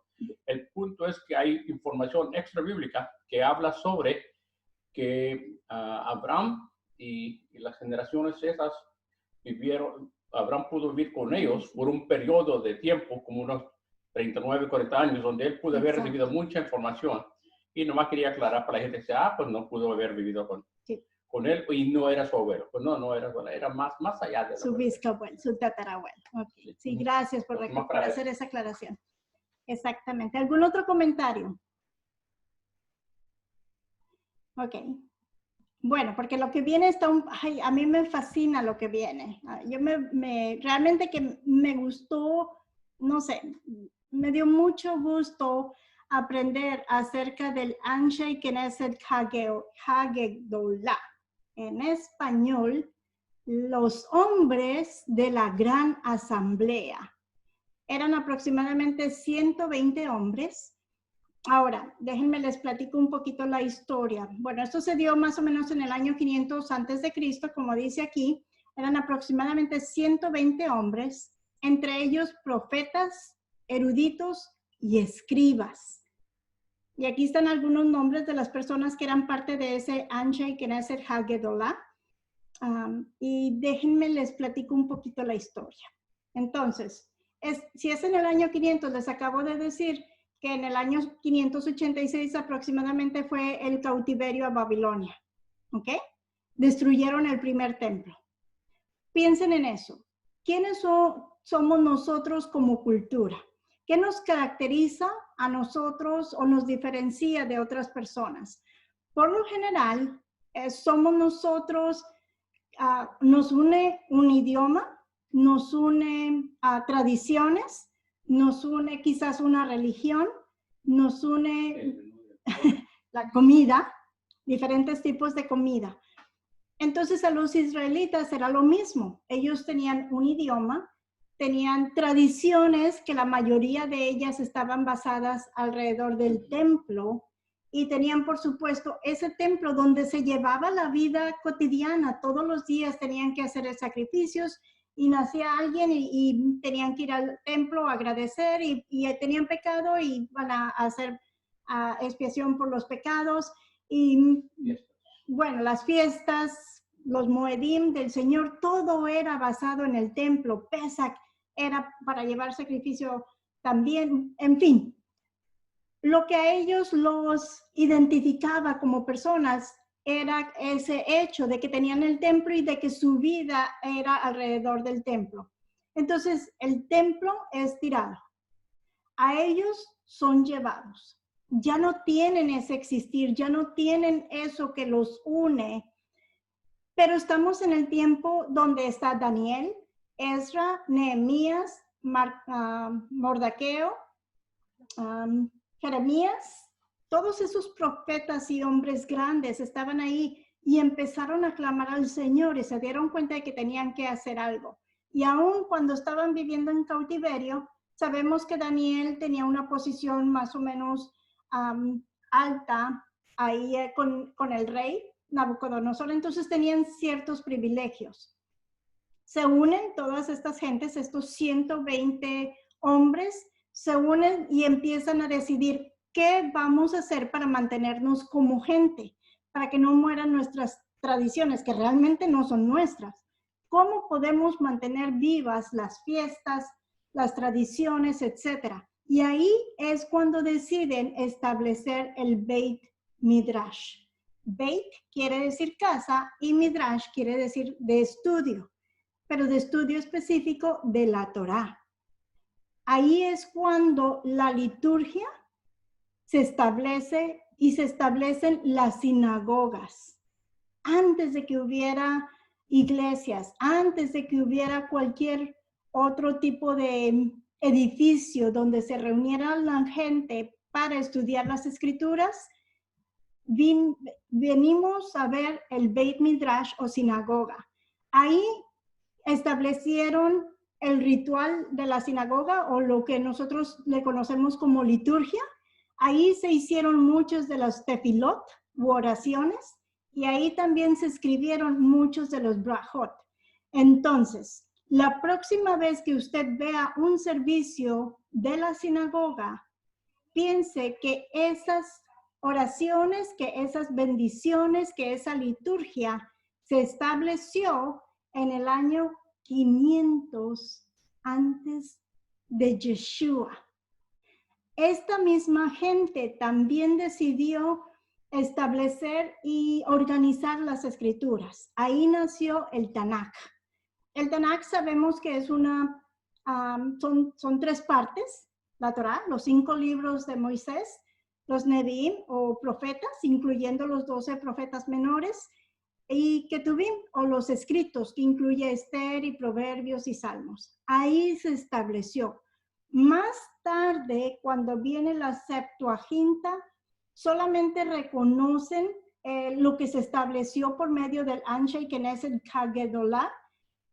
El punto es que hay información extra bíblica que habla sobre que Abraham y las generaciones esas vivieron, Abraham pudo vivir con ellos por un periodo de tiempo, como unos 39, 40 años, donde él pudo haber recibido mucha información. Y nomás quería aclarar para la gente que dice, pues no pudo haber vivido con él y no era su abuelo. Pues no era su abuelo, era más allá de su bisabuelo, su tatarabuelo. Okay. Sí, gracias por hacer esa aclaración. Exactamente. ¿Algún otro comentario? Ok. Bueno, porque lo que viene está a mí me fascina lo que viene. Yo realmente que me gustó, no sé, me dio mucho gusto aprender acerca del Anshe Knesset Hagedollah. En español, los hombres de la gran asamblea. Eran aproximadamente 120 hombres. Ahora, déjenme les platico un poquito la historia. Bueno, esto se dio más o menos en el año 500 a.C., como dice aquí. Eran aproximadamente 120 hombres, entre ellos profetas, eruditos y escribas. Y aquí están algunos nombres de las personas que eran parte de ese Anshe Knesset Hagedollah. Y déjenme les platico un poquito la historia. Entonces, si es en el año 500, les acabo de decir que en el año 586 aproximadamente fue el cautiverio a Babilonia. ¿Ok? Destruyeron el primer templo. Piensen en eso. ¿Quiénes somos nosotros como cultura? ¿Qué nos caracteriza a nosotros o nos diferencia de otras personas? Por lo general, somos nosotros, nos une un idioma, nos une tradiciones, nos une quizás una religión, nos une la comida, diferentes tipos de comida. Entonces a los israelitas era lo mismo. Ellos tenían un idioma, tenían tradiciones que la mayoría de ellas estaban basadas alrededor del templo y tenían, por supuesto, ese templo donde se llevaba la vida cotidiana. Todos los días tenían que hacer sacrificios y nacía alguien y tenían que ir al templo a agradecer y tenían pecado y van a hacer expiación por los pecados. Y bueno, las fiestas, los moedim del Señor, todo era basado en el templo. Pesach era para llevar sacrificio también, en fin. Lo que a ellos los identificaba como personas era ese hecho de que tenían el templo y de que su vida era alrededor del templo. Entonces, el templo es tirado. A ellos son llevados. Ya no tienen ese existir, ya no tienen eso que los une. Pero estamos en el tiempo donde está Daniel, Ezra, Nehemías, Mordequeo, Jeremías. Todos esos profetas y hombres grandes estaban ahí y empezaron a clamar al Señor y se dieron cuenta de que tenían que hacer algo. Y aún cuando estaban viviendo en cautiverio, sabemos que Daniel tenía una posición más o menos alta ahí con el rey Nabucodonosor, entonces tenían ciertos privilegios. Se unen todas estas gentes, estos 120 hombres, se unen y empiezan a decidir qué vamos a hacer para mantenernos como gente, para que no mueran nuestras tradiciones, que realmente no son nuestras. ¿Cómo podemos mantener vivas las fiestas, las tradiciones, etcétera? Y ahí es cuando deciden establecer el Beit Midrash. Beit quiere decir casa y Midrash quiere decir de estudio, pero de estudio específico de la Torá. Ahí es cuando la liturgia se establece y se establecen las sinagogas. Antes de que hubiera iglesias, antes de que hubiera cualquier otro tipo de edificio donde se reuniera la gente para estudiar las escrituras, venimos a ver el Beit Midrash o sinagoga. Ahí establecieron el ritual de la sinagoga o lo que nosotros le conocemos como liturgia. Ahí se hicieron muchos de los tefilot u oraciones y ahí también se escribieron muchos de los brajot. Entonces, la próxima vez que usted vea un servicio de la sinagoga, piense que esas oraciones, que esas bendiciones, que esa liturgia se estableció en el año 500 antes de Yeshua. Esta misma gente también decidió establecer y organizar las escrituras. Ahí nació el Tanakh. El Tanakh sabemos que es son 3 partes, la Torá, los 5 libros de Moisés, los Nevi'im o profetas, incluyendo los 12 profetas menores, y Ketuvim o los escritos, que incluye Esther y Proverbios y Salmos. Ahí se estableció. Más tarde, cuando viene la Septuaginta, solamente reconocen lo que se estableció por medio del Anshe Knesset Hagedolá.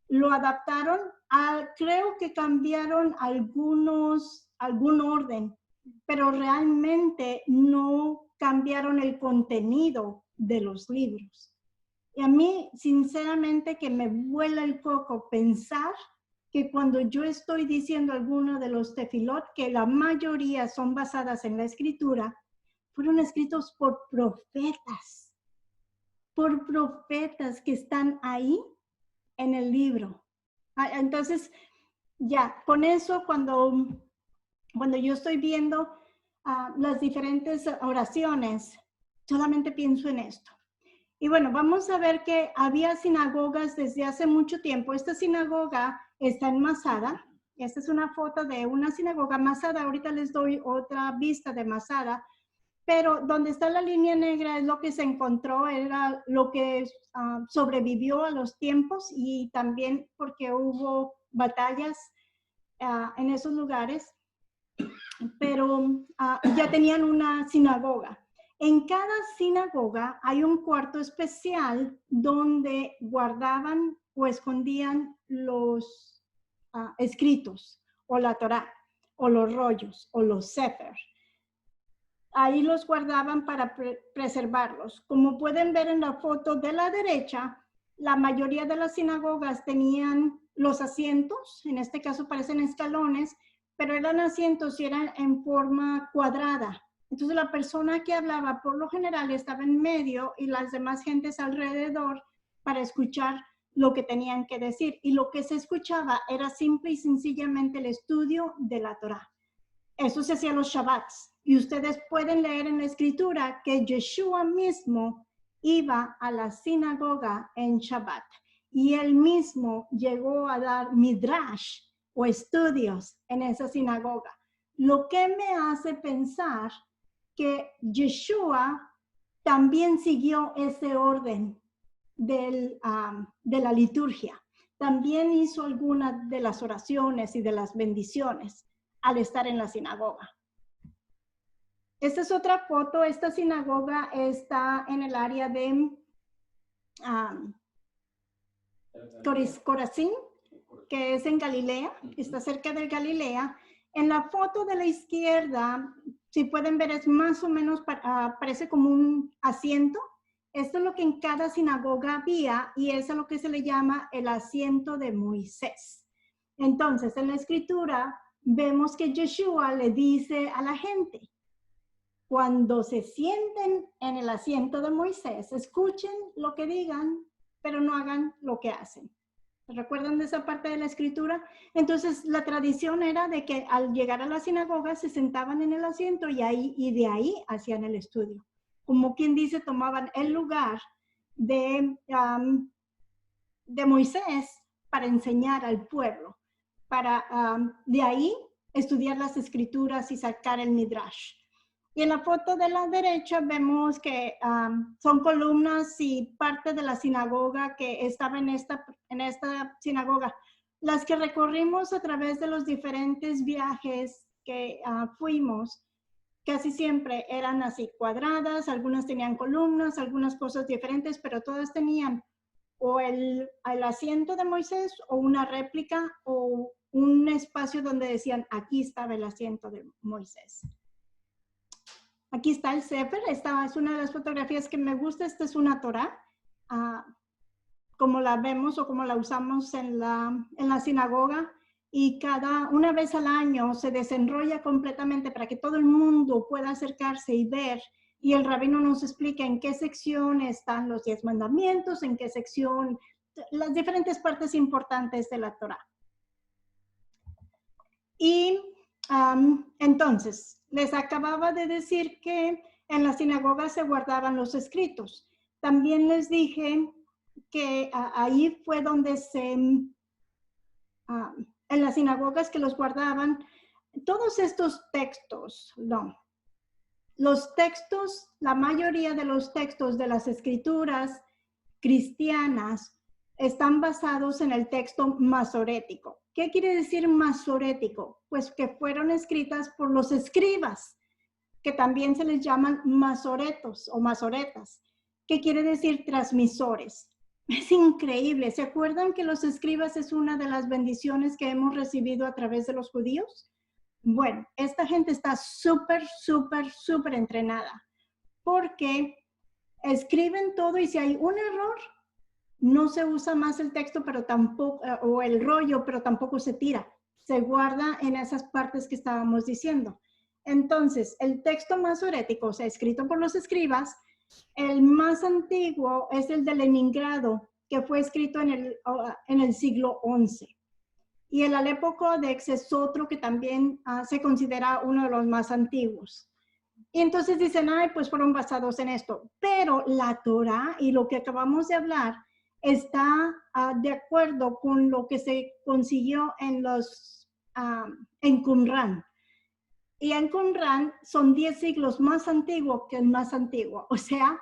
Lo adaptaron, creo que cambiaron algún orden, pero realmente no cambiaron el contenido de los libros. Y a mí, sinceramente, que me vuela el coco pensar que cuando yo estoy diciendo alguno de los tefilot, que la mayoría son basadas en la escritura, fueron escritos por profetas que están ahí en el libro. Entonces, ya, con eso, cuando yo estoy viendo las diferentes oraciones, solamente pienso en esto. Y bueno, vamos a ver que había sinagogas desde hace mucho tiempo. Esta sinagoga está en Masada. Esta es una foto de una sinagoga. Masada, ahorita les doy otra vista de Masada. Pero donde está la línea negra es lo que se encontró, era lo que sobrevivió a los tiempos y también porque hubo batallas en esos lugares. Pero ya tenían una sinagoga. En cada sinagoga hay un cuarto especial donde guardaban o escondían los escritos, o la Torá, o los rollos, o los sefer. Ahí los guardaban para preservarlos. Como pueden ver en la foto de la derecha, la mayoría de las sinagogas tenían los asientos, en este caso parecen escalones, pero eran asientos y eran en forma cuadrada. Entonces la persona que hablaba por lo general estaba en medio y las demás gentes alrededor para escuchar lo que tenían que decir. Y lo que se escuchaba era simple y sencillamente el estudio de la Torá. Eso se hacía los Shabbats. Y ustedes pueden leer en la escritura que Yeshua mismo iba a la sinagoga en Shabbat. Y él mismo llegó a dar midrash o estudios en esa sinagoga. Lo que me hace pensar que Yeshua también siguió ese orden de la liturgia. También hizo algunas de las oraciones y de las bendiciones al estar en la sinagoga. Esta es otra foto. Esta sinagoga está en el área de Corazín. que es en Galilea, está cerca de Galilea. En la foto de la izquierda, si pueden ver, es más o menos, parece como un asiento. Esto es lo que en cada sinagoga había y eso es lo que se le llama el asiento de Moisés. Entonces, en la escritura vemos que Yeshua le dice a la gente, cuando se sienten en el asiento de Moisés, escuchen lo que digan, pero no hagan lo que hacen. ¿Recuerdan de esa parte de la escritura? Entonces, la tradición era de que al llegar a la sinagoga se sentaban en el asiento y de ahí hacían el estudio. Como quien dice, tomaban el lugar de Moisés para enseñar al pueblo, para de ahí estudiar las escrituras y sacar el Midrash. Y en la foto de la derecha vemos que son columnas y parte de la sinagoga que estaba en esta sinagoga. Las que recorrimos a través de los diferentes viajes que fuimos, casi siempre eran así cuadradas, algunas tenían columnas, algunas cosas diferentes, pero todas tenían o el asiento de Moisés o una réplica o un espacio donde decían, aquí estaba el asiento de Moisés. Aquí está el Sefer, esta es una de las fotografías que me gusta, esta es una Torá, como la vemos o como la usamos en la sinagoga, y una vez al año se desenrolla completamente para que todo el mundo pueda acercarse y ver, y el rabino nos explica en qué sección están los 10 mandamientos, en qué sección, las diferentes partes importantes de la Torá. Y entonces, les acababa de decir que en la sinagoga se guardaban los escritos. También les dije que ahí fue donde en las sinagogas que los guardaban, todos estos textos, los textos, la mayoría de los textos de las escrituras cristianas están basados en el texto masorético. ¿Qué quiere decir masorético? Pues que fueron escritas por los escribas, que también se les llaman masoretos o masoretas. ¿Qué quiere decir transmisores? Es increíble. ¿Se acuerdan que los escribas es una de las bendiciones que hemos recibido a través de los judíos? Bueno, esta gente está súper entrenada, porque escriben todo y si hay un error, no se usa más el texto, pero tampoco, o el rollo, pero tampoco se tira. Se guarda en esas partes que estábamos diciendo. Entonces, el texto masorético, o sea, escrito por los escribas, el más antiguo es el de Leningrado, que fue escrito en el siglo XI. Y el Aleppo Codex es otro que también se considera uno de los más antiguos. Y entonces dicen, ay, pues fueron basados en esto. Pero la Torá y lo que acabamos de hablar está de acuerdo con lo que se consiguió en Qumran. Y en Qumran son 10 siglos más antiguo que el más antiguo. O sea,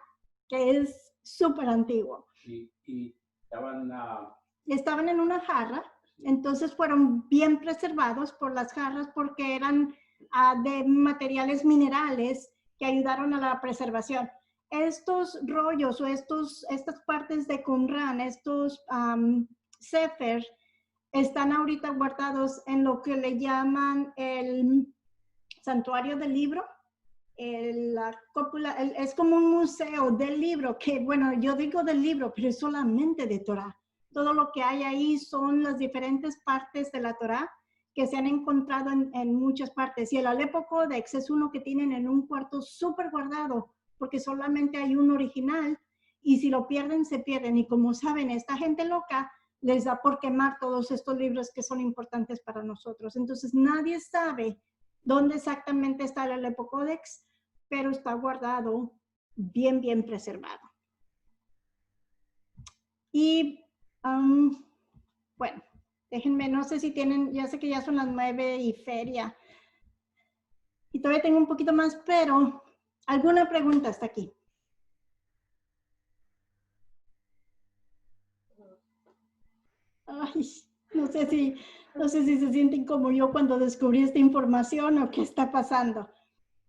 que es súper antiguo. Y estaban en una jarra. Entonces fueron bien preservados por las jarras porque eran de materiales minerales que ayudaron a la preservación. Estos rollos o estas partes de Qumran, estos sefer, están ahorita guardados en lo que le llaman el santuario del libro. La cópula, es como un museo del libro, que bueno, yo digo del libro, pero es solamente de Torá. Todo lo que hay ahí son las diferentes partes de la Torá que se han encontrado en muchas partes. Y el Aleppo Codex es uno que tienen en un cuarto súper guardado, porque solamente hay un original, y si lo pierden, se pierden. Y como saben, esta gente loca les da por quemar todos estos libros que son importantes para nosotros. Entonces, nadie sabe dónde exactamente está el Aleppo Codex, pero está guardado bien preservado. Y bueno, déjenme, no sé si tienen, ya sé que ya son las 9 y feria. Y todavía tengo un poquito más, pero ¿alguna pregunta hasta aquí? Ay, no sé si se sienten como yo cuando descubrí esta información o qué está pasando.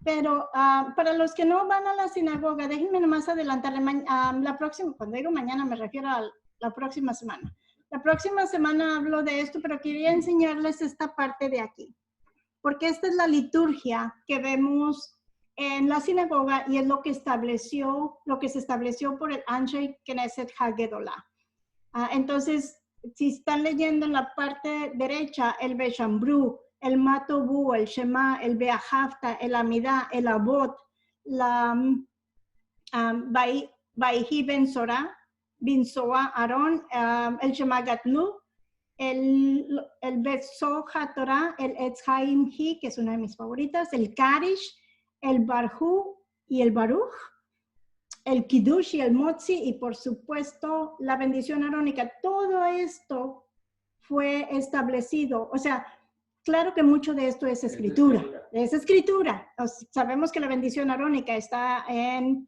Pero para los que no van a la sinagoga, déjenme nomás adelantarle la próxima, cuando digo mañana me refiero a la próxima semana. La próxima semana hablo de esto, pero quería enseñarles esta parte de aquí. Porque esta es la liturgia que vemos en la sinagoga y es lo que se estableció por el Anshe Knesset Hagedollah. Entonces, si están leyendo en la parte derecha, el Beshambru, el Matobu, el Shema, el Beahafta, el Amidá, el Abot, la Baihi Ben Sorah, Bin Soa Aaron, el Shema Gatlu, el Betzo HaTorah, el Etz Haim Hi, que es una de mis favoritas, el Karish, el Barhu y el Baruch, el Kiddush y el Motzi, y por supuesto la bendición arónica. Todo esto fue establecido, o sea, claro que mucho de esto es escritura. Es escritura. Sabemos que la bendición arónica está en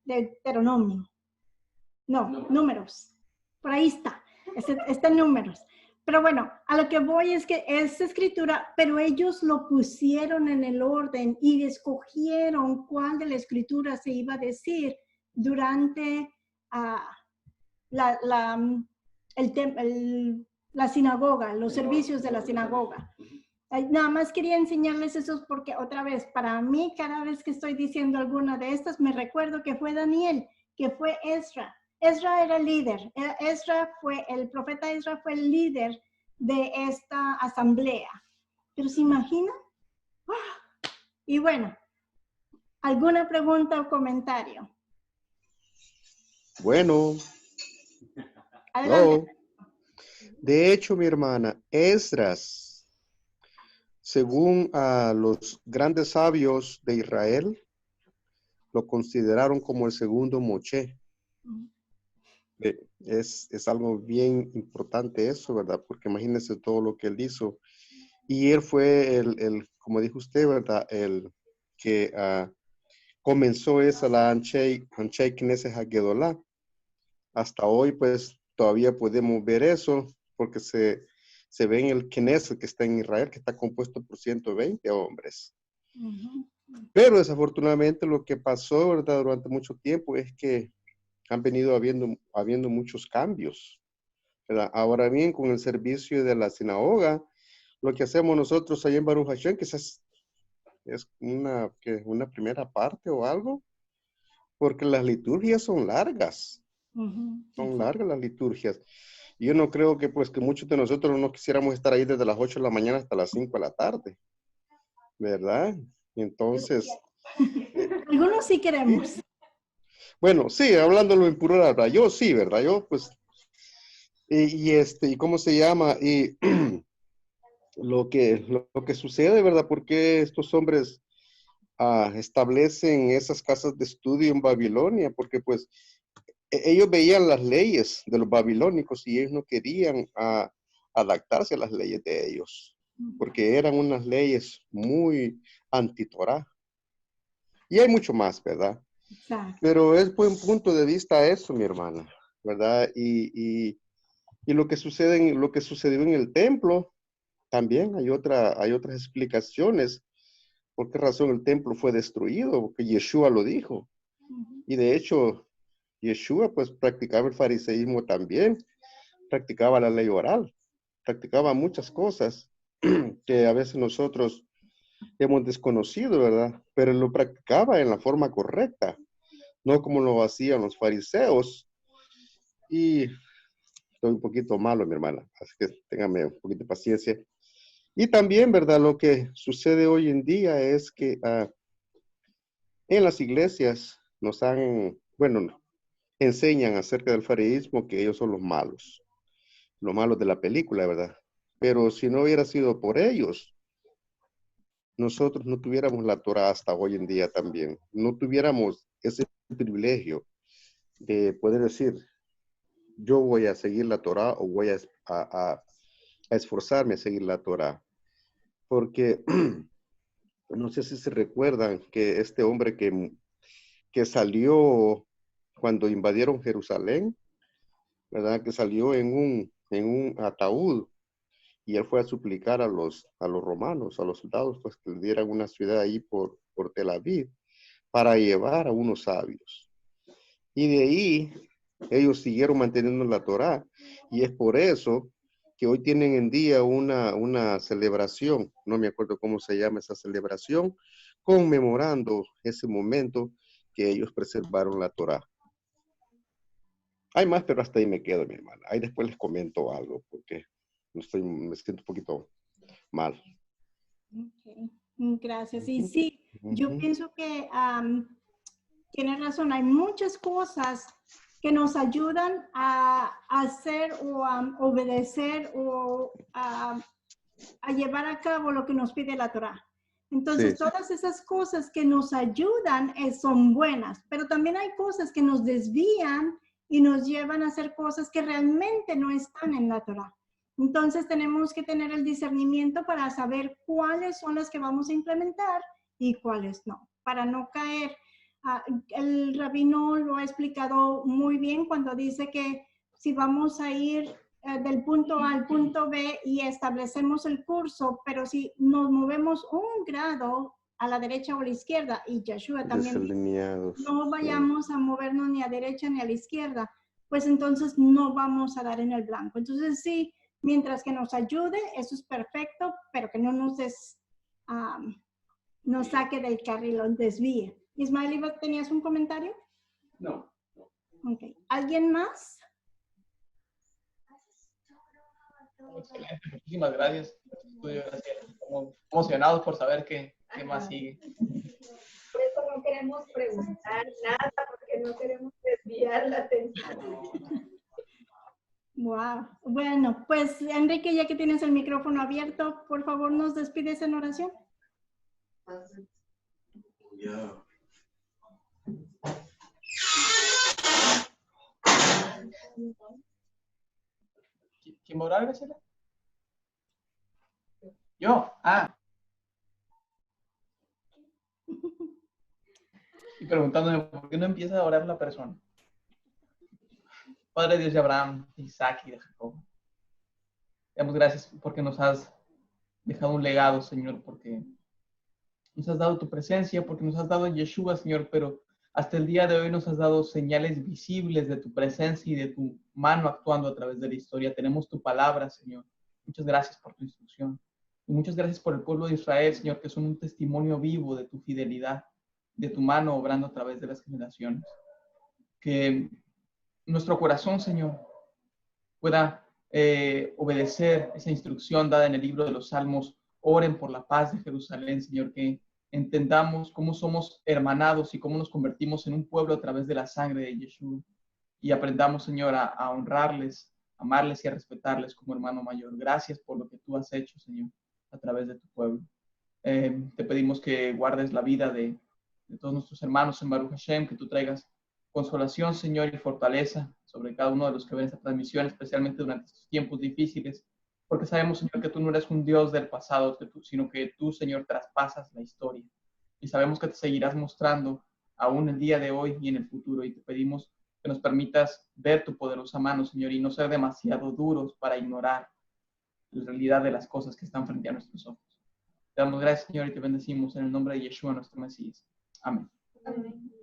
Deuteronomio. No, números. Por ahí está. Está en números. Pero bueno, a lo que voy es que es escritura, pero ellos lo pusieron en el orden y escogieron cuál de la escritura se iba a decir durante la sinagoga, los servicios de la sinagoga. Nada más quería enseñarles eso porque otra vez, para mí, cada vez que estoy diciendo alguna de estas, me recuerdo que fue Daniel, que fue Ezra. Ezra era el líder. El profeta Ezra fue el líder de esta asamblea. ¿Pero se imaginan? Y bueno, ¿alguna pregunta o comentario? Bueno. Adelante. No. De hecho, mi hermana, Esdras, según los grandes sabios de Israel, lo consideraron como el segundo Moshe. Es algo bien importante eso, ¿verdad? Porque imagínense todo lo que él hizo. Y él fue como dijo usted, ¿verdad? El que comenzó la Anshe Knesset Hagedollah. Hasta hoy, pues, todavía podemos ver eso, porque se ve en el Knesset que está en Israel, que está compuesto por 120 hombres. Pero desafortunadamente lo que pasó, ¿verdad? Durante mucho tiempo es que han venido habiendo muchos cambios, ¿verdad? Ahora bien, con el servicio de la sinagoga, lo que hacemos nosotros ahí en Baruch Hashem, quizás es una primera parte o algo, porque las liturgias son largas. Son largas las liturgias. Y yo no creo que pues que muchos de nosotros no quisiéramos estar ahí desde las 8 de la mañana hasta las 5 de la tarde, ¿verdad? Entonces... Algunos sí queremos. Bueno, sí, hablándolo en plural, ¿verdad? Yo sí, ¿verdad? Yo, pues, y ¿cómo se llama? Y lo que sucede, ¿verdad? Porque estos hombres establecen esas casas de estudio en Babilonia, porque pues ellos veían las leyes de los babilónicos y ellos no querían adaptarse a las leyes de ellos, porque eran unas leyes muy anti-Torah. Y hay mucho más, ¿verdad? Exacto. Pero es buen punto de vista eso, mi hermana, ¿verdad? Y lo que sucedió en el templo, también hay otras explicaciones. ¿Por qué razón el templo fue destruido? Porque Yeshua lo dijo. Y de hecho, Yeshua pues practicaba el fariseísmo también, practicaba la ley oral, practicaba muchas cosas que a veces nosotros hemos desconocido, ¿verdad? Pero lo practicaba en la forma correcta, no como lo hacían los fariseos. Y estoy un poquito malo, mi hermana, así que téngame un poquito de paciencia. Y también, ¿verdad? Lo que sucede hoy en día es que en las iglesias enseñan acerca del fariseísmo que ellos son los malos de la película, ¿verdad? Pero si no hubiera sido por ellos, nosotros no tuviéramos la Torah hasta hoy en día también. No tuviéramos ese privilegio de poder decir, yo voy a seguir la Torah o voy a esforzarme a seguir la Torah. Porque no sé si se recuerdan que este hombre que salió cuando invadieron Jerusalén, ¿verdad? Que salió en un ataúd y él fue a suplicar a los romanos, a los soldados, pues que le dieran una ciudad ahí por Tel Aviv para llevar a unos sabios. Y de ahí Ellos siguieron manteniendo la Torá. Y es por eso que hoy tienen en día una celebración, no me acuerdo cómo se llama esa celebración, conmemorando ese momento que ellos preservaron la Torá. Hay más, pero hasta ahí me quedo, mi hermana. Ahí después les comento algo, porque me siento un poquito mal. Okay. Gracias. Y sí, yo pienso que tienes razón. Hay muchas cosas que nos ayudan a hacer o a obedecer o a llevar a cabo lo que nos pide la Torá. Entonces, Sí. todas esas cosas que nos ayudan son buenas, pero también hay cosas que nos desvían y nos llevan a hacer cosas que realmente no están en la Torá. Entonces, tenemos que tener el discernimiento para saber cuáles son las que vamos a implementar y cuáles no, para no caer. El rabino lo ha explicado muy bien cuando dice que si vamos a ir del punto A al punto B y establecemos el curso, pero si nos movemos un grado a la derecha o a la izquierda, y Yeshua también dice, no vayamos a movernos ni a derecha ni a la izquierda, pues entonces no vamos a dar en el blanco. Entonces sí, mientras que nos ayude, eso es perfecto, pero que no nos saque del carril o desvíe. Ismael, ¿tenías un comentario? No. Ok. ¿Alguien más? Excelente, muchísimas gracias. Estamos emocionados por saber qué más sigue. Por eso no queremos preguntar nada, porque no queremos desviar la atención. Wow. Bueno, pues Enrique, ya que tienes el micrófono abierto, por favor nos despides en oración. ¿Quién va a orar, Graciela? Yo. Y preguntándome, ¿por qué no empieza a orar la persona? Padre Dios de Abraham, de Isaac y de Jacob, damos gracias porque nos has dejado un legado, Señor, porque nos has dado tu presencia, porque nos has dado Yeshua, Señor, pero hasta el día de hoy nos has dado señales visibles de tu presencia y de tu mano actuando a través de la historia. Tenemos tu palabra, Señor. Muchas gracias por tu instrucción. Y muchas gracias por el pueblo de Israel, Señor, que son un testimonio vivo de tu fidelidad, de tu mano obrando a través de las generaciones. Que nuestro corazón, Señor, pueda obedecer esa instrucción dada en el libro de los Salmos. Oren por la paz de Jerusalén, Señor, que entendamos cómo somos hermanados y cómo nos convertimos en un pueblo a través de la sangre de Yeshua. Y aprendamos, Señor, a honrarles, amarles y a respetarles como hermano mayor. Gracias por lo que tú has hecho, Señor, a través de tu pueblo. Te pedimos que guardes la vida de todos nuestros hermanos en Baruch Hashem, que tú traigas consolación, Señor, y fortaleza sobre cada uno de los que ven esta transmisión, especialmente durante estos tiempos difíciles, porque sabemos, Señor, que tú no eres un Dios del pasado, sino que tú, Señor, traspasas la historia. Y sabemos que te seguirás mostrando aún el día de hoy y en el futuro. Y te pedimos que nos permitas ver tu poderosa mano, Señor, y no ser demasiado duros para ignorar la realidad de las cosas que están frente a nuestros ojos. Te damos gracias, Señor, y te bendecimos en el nombre de Yeshua, nuestro Mesías. Amén. Amén.